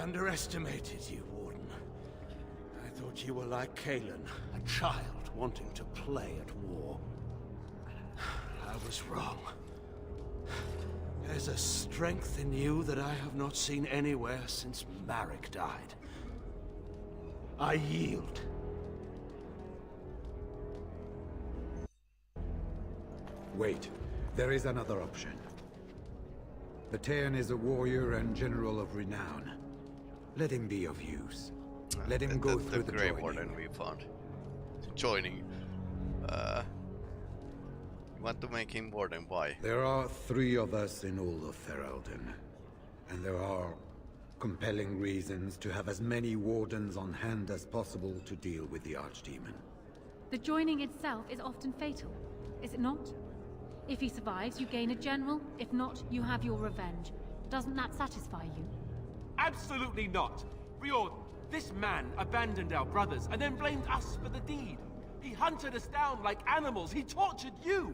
Speaker 6: Underestimated you, Warden. I thought you were like Kalen, a child wanting to play at war. I was wrong. There's a strength in you that I have not seen anywhere since Marek died. I yield.
Speaker 14: Wait. There is another option. The Terran is a warrior and general of renown. Let him be of use. Let him go through the
Speaker 2: Grey
Speaker 14: joining.
Speaker 2: Warden we found. Joining. You want to make him Warden, why?
Speaker 14: There are 3 of us in all of Ferelden. And there are compelling reasons to have as many Wardens on hand as possible to deal with the Archdemon.
Speaker 23: The joining itself is often fatal, is it not? If he survives, you gain a general. If not, you have your revenge. Doesn't that satisfy you?
Speaker 15: Absolutely not! Riordan, this man abandoned our brothers and then blamed us for the deed. He hunted us down like animals. He tortured you!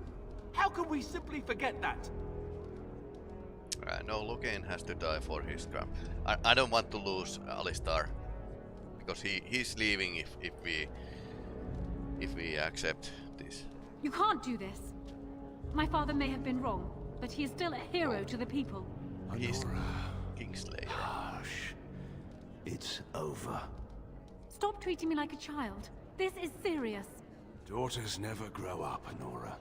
Speaker 15: How can we simply forget that?
Speaker 2: No, Logain has to die for his crime. I don't want to lose Alistar. Because he's leaving if we accept this.
Speaker 23: You can't do this. My father may have been wrong, but he is still a hero to the people.
Speaker 2: He's Kingslayer.
Speaker 6: Hush. It's over.
Speaker 23: Stop treating me like a child. This is serious.
Speaker 6: Daughters never grow up, Honora.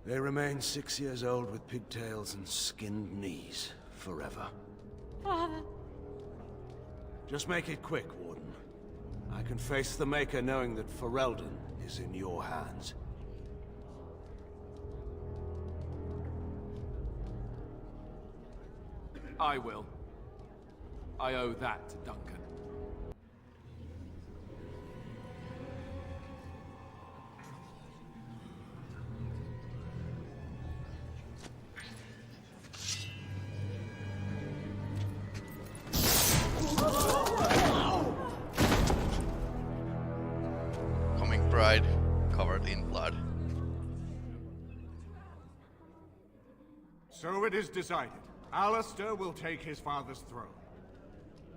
Speaker 6: They remain 6 years old with pigtails and skinned knees forever.
Speaker 23: Father.
Speaker 6: Just make it quick, Warden. I can face the Maker knowing that Ferelden is in your hands.
Speaker 15: I will. I owe that to Duncan.
Speaker 11: So it is decided. Alistair will take his father's throne.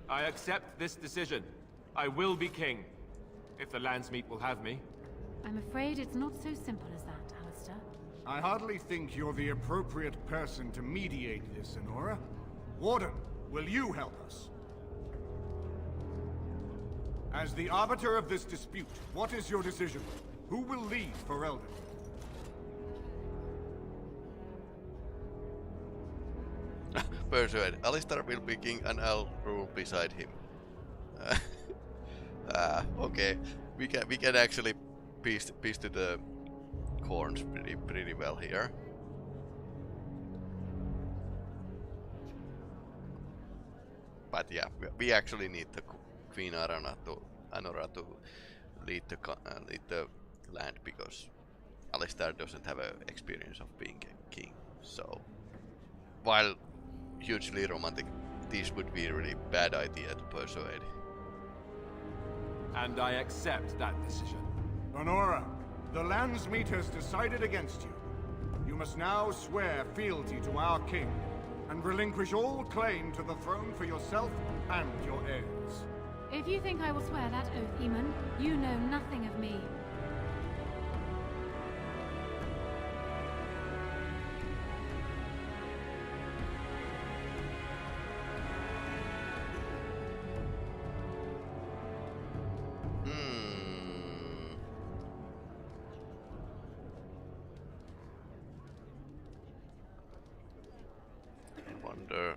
Speaker 4: I accept this decision. I will be king, if the Landsmeet will have me.
Speaker 23: I'm afraid it's not so simple as that, Alistair.
Speaker 11: I hardly think you're the appropriate person to mediate this, Honora. Warden, will you help us? As the arbiter of this dispute, what is your decision? Who will lead for Eldon?
Speaker 2: Persuade. Alistair will be king and I'll rule beside him. Okay, we can actually piece to the corns pretty well here. But yeah, we actually need the Queen Anora to lead the land, because Alistair doesn't have a experience of being a king. So while hugely romantic, this would be a really bad idea to persuade.
Speaker 4: And I accept that decision.
Speaker 11: Honora, the Landsmeet has decided against you. You must now swear fealty to our king, and relinquish all claim to the throne for yourself and your heirs.
Speaker 23: If you think I will swear that oath, Eamon, you know nothing of me.
Speaker 2: I wonder.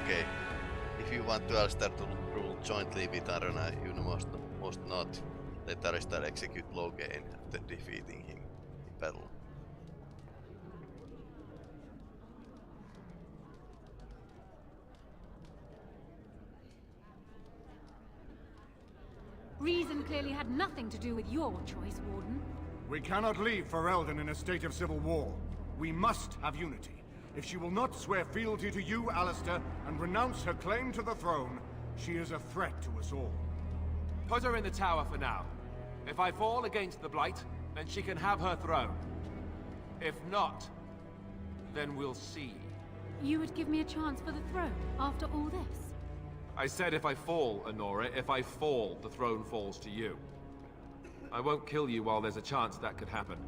Speaker 2: Okay. If you want to Alistair to rule jointly with Arana, you must not let Alistair execute Loghain after defeating him in battle.
Speaker 23: Reason clearly had nothing to do with your choice, Warden.
Speaker 11: We cannot leave Ferelden in a state of civil war. We must have unity. If she will not swear fealty to you, Alistair, and renounce her claim to the throne, she is a threat to us all.
Speaker 4: Put her in the tower for now. If I fall against the Blight, then she can have her throne. If not, then we'll see.
Speaker 23: You would give me a chance for the throne after all this?
Speaker 4: I said if I fall, Honora. If I fall, the throne falls to you. I won't kill you while there's a chance that could happen.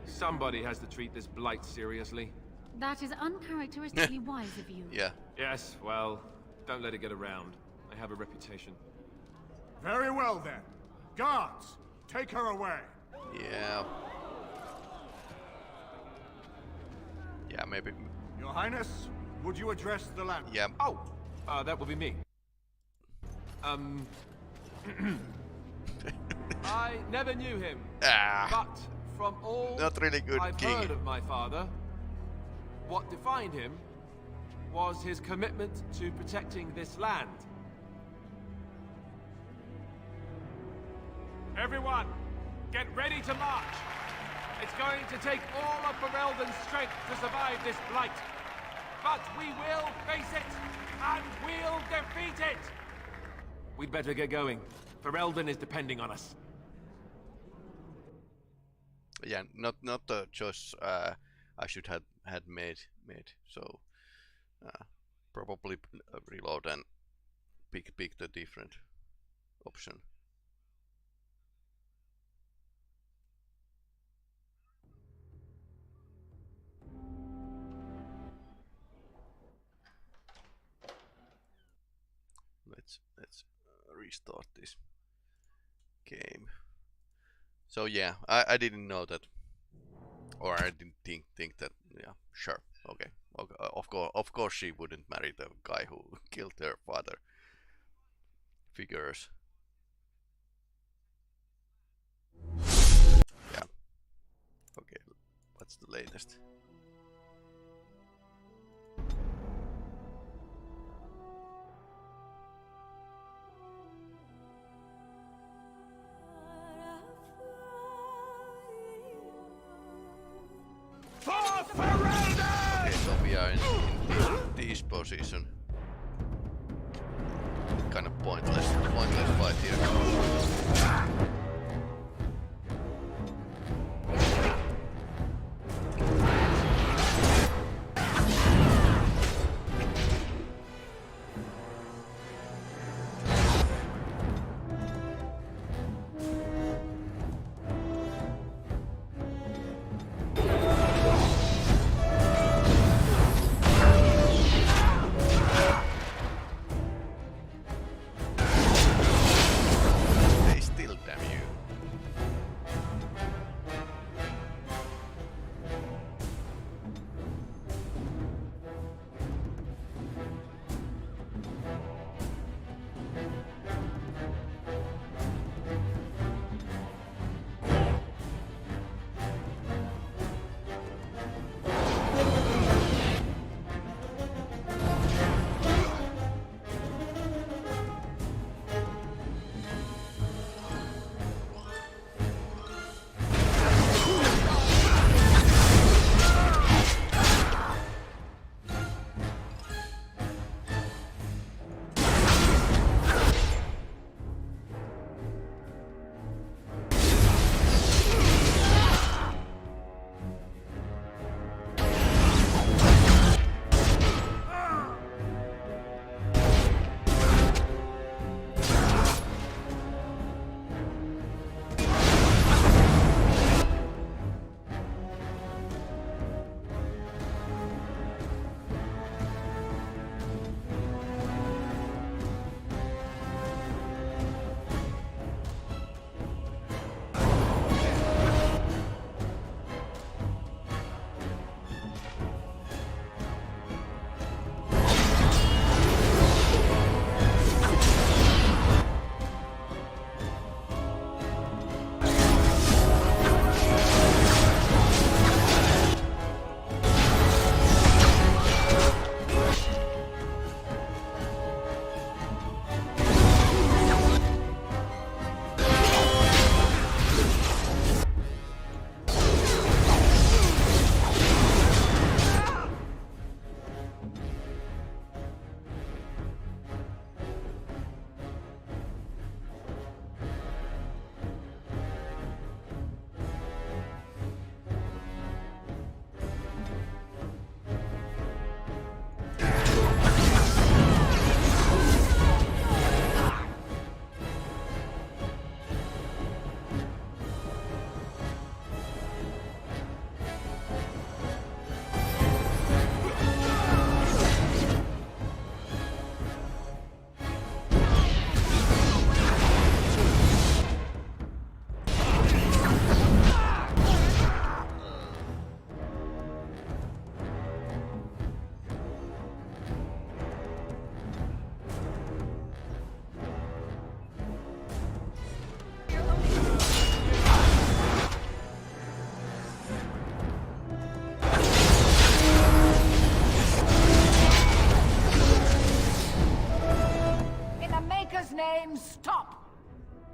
Speaker 4: Somebody has to treat this Blight seriously.
Speaker 23: That is uncharacteristically wise of you.
Speaker 2: Yeah.
Speaker 4: Yes, well, don't let it get around. I have a reputation.
Speaker 11: Very well then. Guards, take her away.
Speaker 2: Yeah. Yeah, maybe.
Speaker 11: Your Highness, would you address the land?
Speaker 2: Yeah.
Speaker 4: Oh, that will be me. I never knew him. But from all
Speaker 2: not really good
Speaker 4: I've
Speaker 2: king.
Speaker 4: heard of my father, what defined him was his commitment to protecting this land. Everyone, get ready to march. It's going to take all of Ferelden's strength to survive this Blight. But we will face it, and we'll defeat it! We'd better get going. Ferelden is depending on us.
Speaker 2: Yeah, not the choice I should have had made. So probably reload and pick the different option. Let's restart this game. So yeah, I didn't know that, or I didn't think that. Yeah, sure, okay. Of course she wouldn't marry the guy who killed her father. Figures. latest. Okay, so we are in this position. Kind of pointless fight here.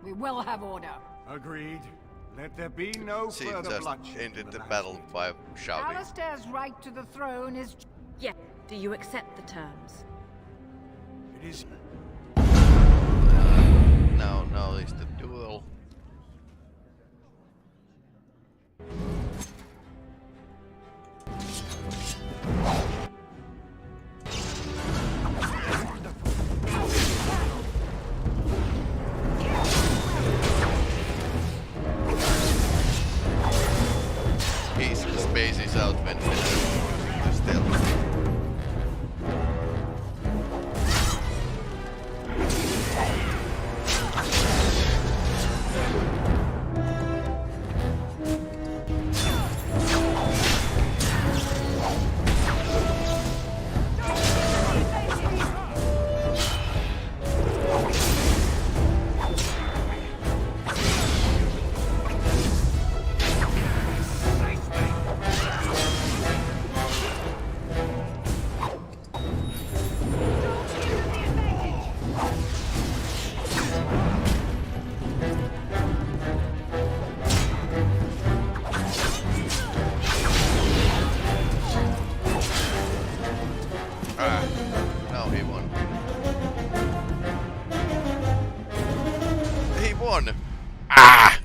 Speaker 10: We will have order.
Speaker 11: Agreed. Let there be no
Speaker 2: She
Speaker 11: further
Speaker 2: just
Speaker 11: bloodshed.
Speaker 2: ended the battle by shouting.
Speaker 10: Alistair's right to the throne is...
Speaker 5: Yeah. Do you accept the terms?
Speaker 11: It is...
Speaker 2: Now is the duel. His space is out when stealth. won! Ah!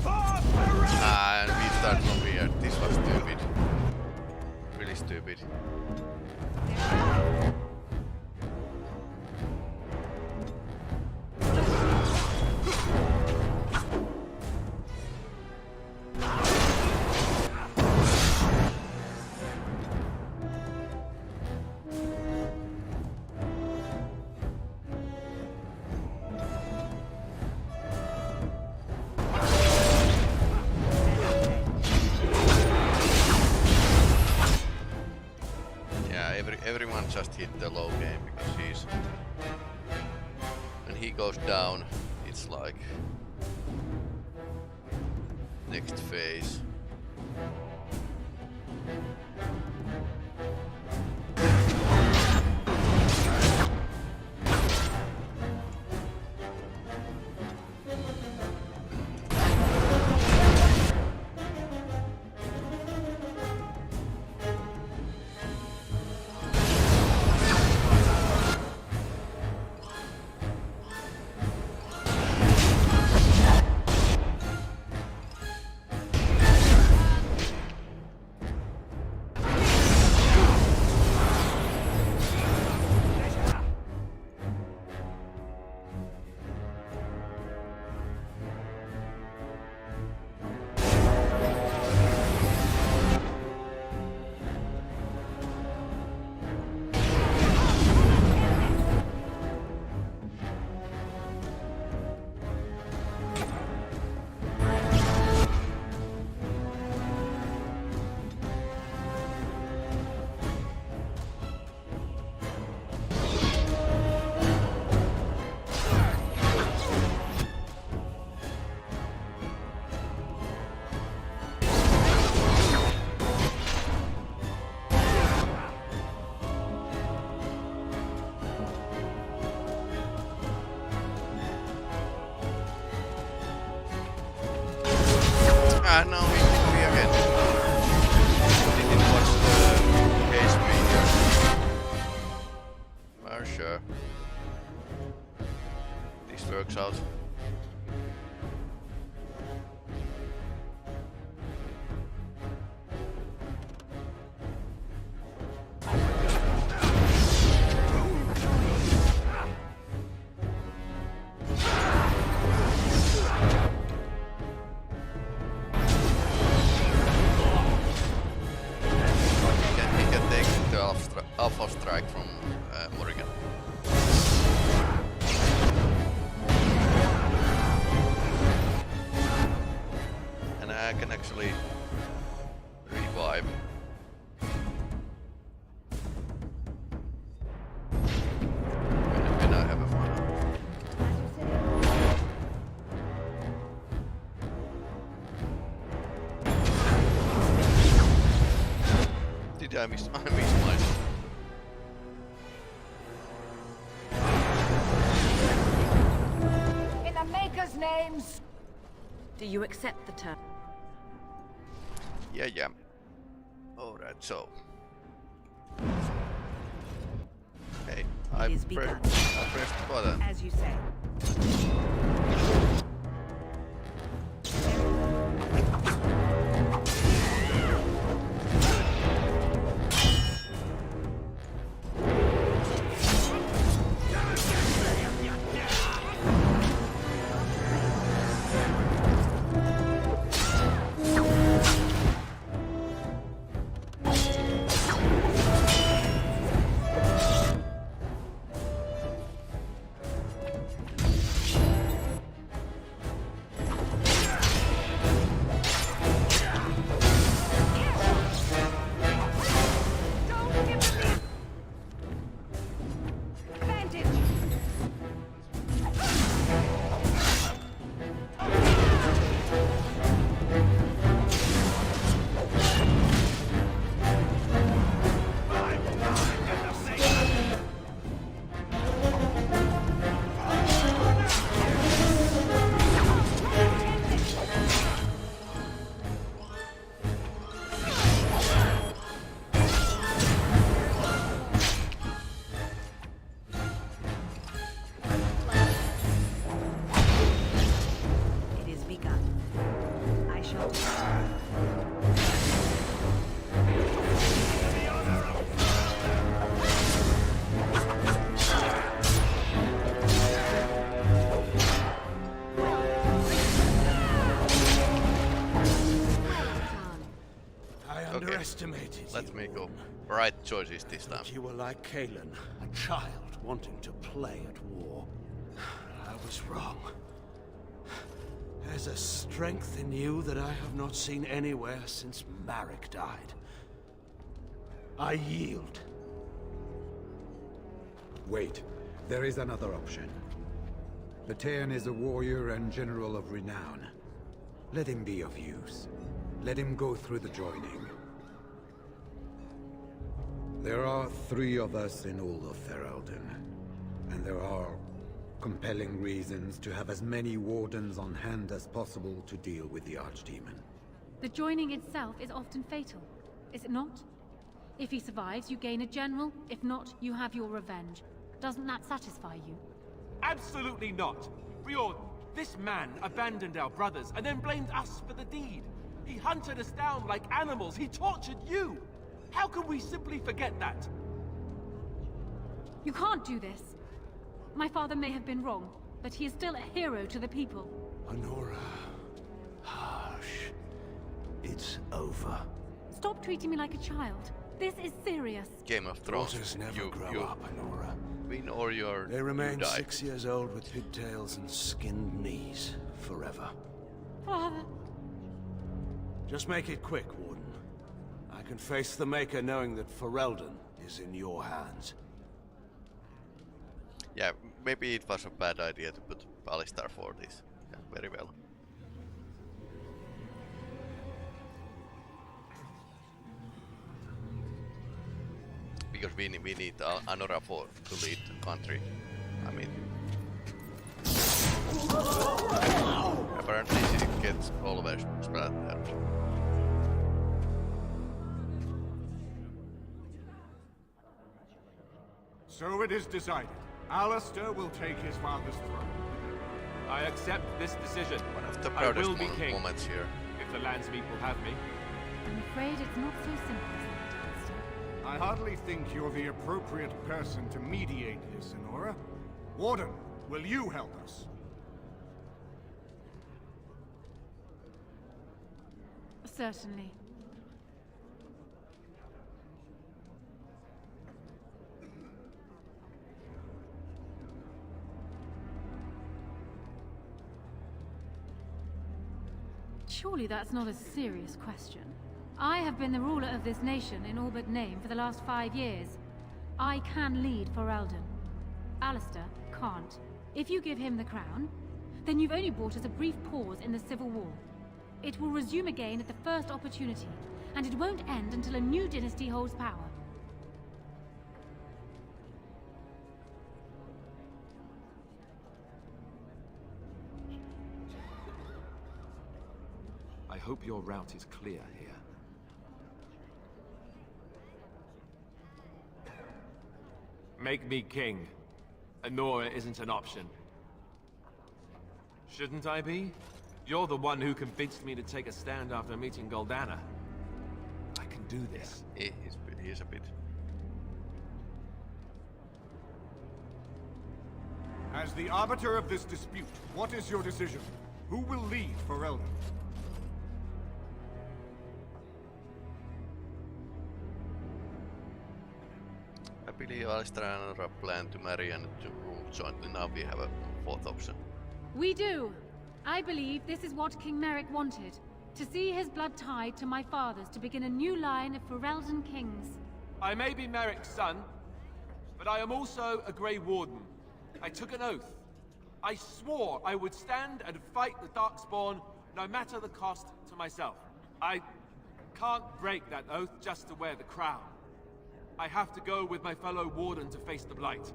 Speaker 2: And we start from here. This was stupid. Really stupid. Everyone just hit the low game because he's... When he goes down, it's like... Next phase. Now we again. Didn't watch the case video. Well, sure. This works out. Alpha strike from Morrigan. And I can actually revive. When I have a final. Did I miss myself?
Speaker 10: Names.
Speaker 5: Do you accept the term?
Speaker 2: Yeah. Alright, so. Okay, I pressed the button.
Speaker 17: As you say.
Speaker 2: make right choices this time.
Speaker 6: You were like Kalen, a child wanting to play at war. I was wrong. There's a strength in you that I have not seen anywhere since Marek died. I yield.
Speaker 14: Wait, there is another option. The Terran is a warrior and general of renown. Let him be of use. Let him go through the joining. There are 3 of us in all of Ferelden, and there are compelling reasons to have as many wardens on hand as possible to deal with the Archdemon.
Speaker 23: The joining itself is often fatal, is it not? If he survives, you gain a general. If not, you have your revenge. Doesn't that satisfy you?
Speaker 4: Absolutely not. Riordan, this man abandoned our brothers and then blamed us for the deed. He hunted us down like animals. He tortured you. How can we simply forget that?
Speaker 23: You can't do this. My father may have been wrong, but he is still a hero to the people.
Speaker 6: Honora. Hush. It's over.
Speaker 23: Stop treating me like a child. This is serious.
Speaker 2: Game of Thrones.
Speaker 6: Daughters never grow up, Honora.
Speaker 2: Win or
Speaker 6: they remain
Speaker 2: you die.
Speaker 6: 6 years old with pigtails and skinned knees forever.
Speaker 23: Father.
Speaker 6: Just make it quick, Warden. I can face the Maker knowing that Ferelden is in your hands.
Speaker 2: Yeah, maybe it was a bad idea to put Alistar for this. Yeah, very well. Because we need Anora to lead the country. I mean... apparently she gets always splattered.
Speaker 11: So it is decided. Alistair will take his father's throne.
Speaker 4: I accept this decision.
Speaker 2: One of the
Speaker 4: I
Speaker 2: proudest
Speaker 4: will be king,
Speaker 2: moments here.
Speaker 4: if the Landsmeet will have me.
Speaker 23: I'm afraid it's not so simple as that, Alistair.
Speaker 11: I hardly think you're the appropriate person to mediate this, Honora. Warden, will you help us?
Speaker 23: Certainly. Surely that's not a serious question. I have been the ruler of this nation in all but name for the last 5 years. I can lead Ferelden. Alistair can't. If you give him the crown, then you've only brought us a brief pause in the civil war. It will resume again at the first opportunity, and it won't end until a new dynasty holds power.
Speaker 4: I hope your route is clear here. Make me king. Honora isn't an option. Shouldn't I be? You're the one who convinced me to take a stand after meeting Goldana. I can do this.
Speaker 2: He's a bit...
Speaker 11: As the arbiter of this dispute, what is your decision? Who will lead Ferelden?
Speaker 2: I believe Alistair and Anora plan to marry and to rule jointly. Now we have a 4th option.
Speaker 23: We do. I believe this is what King Merrick wanted. To see his blood tied to my father's to begin a new line of Ferelden kings.
Speaker 4: I may be Merrick's son, but I am also a Grey Warden. I took an oath. I swore I would stand and fight the Darkspawn, no matter the cost to myself. I can't break that oath just to wear the crown. I have to go with my fellow Warden to face the Blight.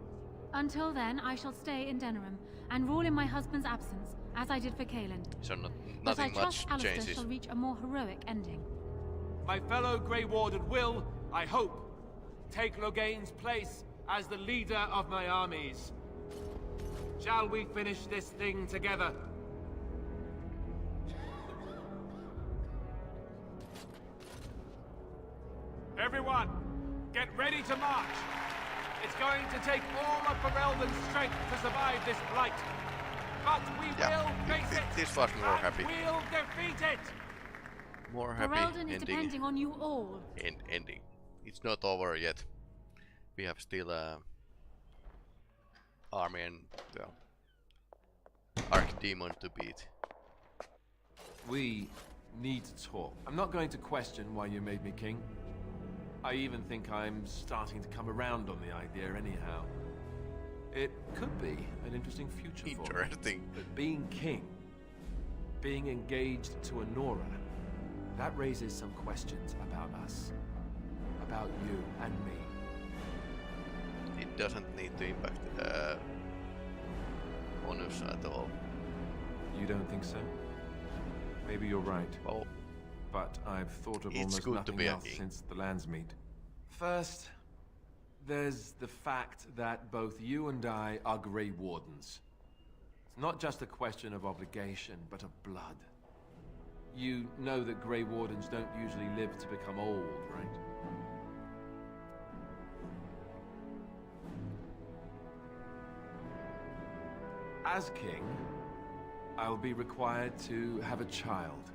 Speaker 23: Until then, I shall stay in Denerim and rule in my husband's absence, as I did for Kalen.
Speaker 2: So
Speaker 23: But
Speaker 2: nothing
Speaker 23: I trust
Speaker 2: much
Speaker 23: Alistair
Speaker 2: changes.
Speaker 23: shall reach a more heroic ending.
Speaker 4: My fellow Grey Warden will, I hope, take Loghain's place as the leader of my armies. Shall we finish this thing together? Everyone, get ready to march. It's going to take all of Ferelden's strength to survive this blight. But we will face it.
Speaker 2: This was more happy.
Speaker 4: We'll defeat it.
Speaker 2: More happy
Speaker 23: Ferelden is
Speaker 2: ending.
Speaker 23: depending on you all.
Speaker 2: Ending. it's not over yet. We have still army and well, Archdemon to beat.
Speaker 1: We need to talk. I'm not going to question why you made me king. I even think I'm starting to come around on the idea anyhow. It could be an interesting future for me. But being king, being engaged to Honora, that raises some questions about us. About you and me.
Speaker 2: It doesn't need to impact on us at all.
Speaker 1: You don't think so? Maybe you're right.
Speaker 2: Well,
Speaker 1: but I've thought of
Speaker 2: it's
Speaker 1: almost
Speaker 2: good
Speaker 1: nothing
Speaker 2: to be
Speaker 1: else since the Landsmeet. First, there's the fact that both you and I are Grey Wardens. It's not just a question of obligation, but of blood. You know that Grey Wardens don't usually live to become old, right? As king, I'll be required to have a child.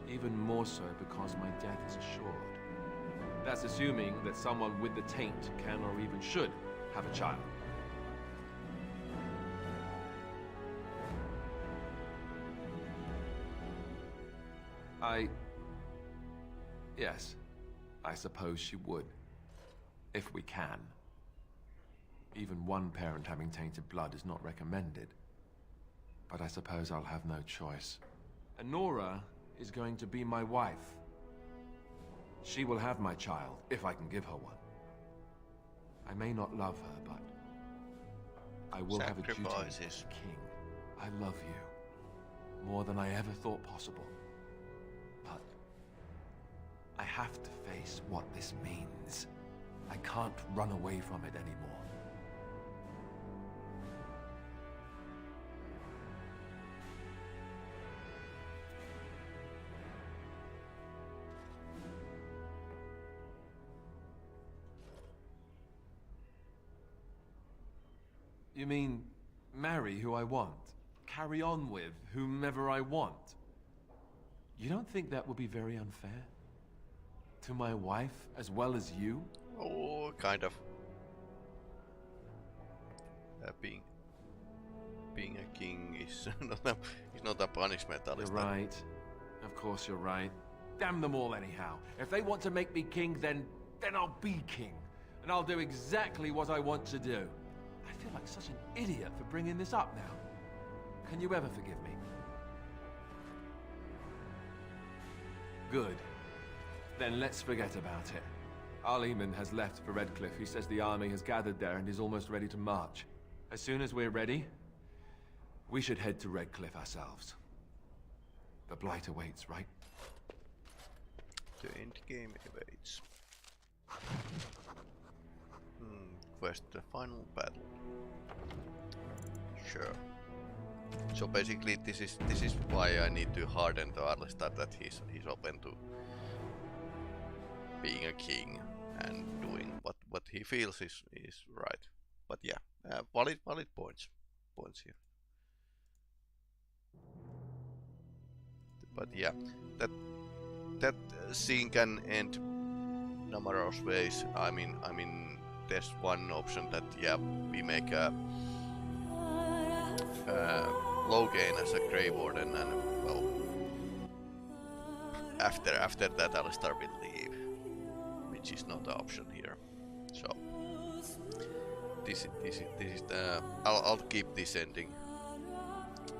Speaker 1: Even more so because my death is assured. That's assuming that someone with the taint can or even should have a child. Yes, I suppose she would. If we can. Even one parent having tainted blood is not recommended. But I suppose I'll have no choice. Honora is going to be my wife. She will have my child, if I can give her one. I may not love her, but I will have a duty as king. I love you, more than I ever thought possible. But I have to face what this means. I can't run away from it anymore. You mean, marry who I want? Carry on with whomever I want? You don't think that would be very unfair? To my wife as well as you?
Speaker 2: Oh, kind of. Being a king is not a punishment.
Speaker 1: You're right. Of course you're right. Damn them all anyhow. If they want to make me king, then I'll be king. And I'll do exactly what I want to do. I feel like such an idiot for bringing this up now. Can you ever forgive me? Good. Then let's forget about it. Arleman has left for Redcliffe. He says the army has gathered there and is almost ready to march. As soon as we're ready, we should head to Redcliffe ourselves. The Blight awaits, right?
Speaker 2: The endgame awaits. Quest the final battle. Sure. So basically, this is why I need to harden to Arlestad that he's open to being a king and doing what he feels is right. But yeah, valid points here. But yeah, that scene can end numerous ways. I mean, there's one option that yeah, we make a Logain as a Grey Warden, and well, after that Alistar will leave, which is not the option here. So this is the I'll keep this ending.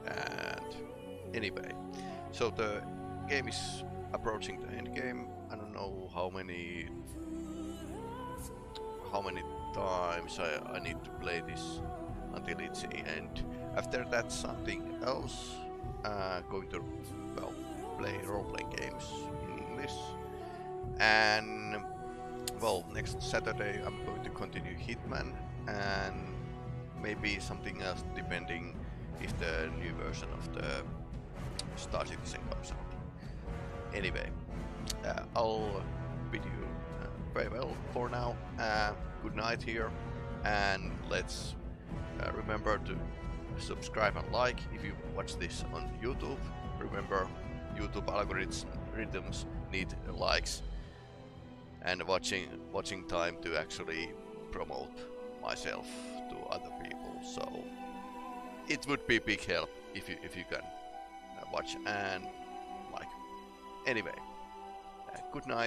Speaker 2: And anyway, so the game is approaching the end game. I don't know how many times I need to play this until it's the end. After that, something else. Going to well play role-playing games in English, and well, next Saturday I'm going to continue Hitman and maybe something else depending if the new version of the Star Citizen comes out. Anyway, I'll bid you farewell for now. Good night here, and let's remember to subscribe and like if you watch this on YouTube. Remember, YouTube algorithms need likes. and watching time to actually promote myself to other people. So it would be a big help if you can watch and like. Anyway, good night.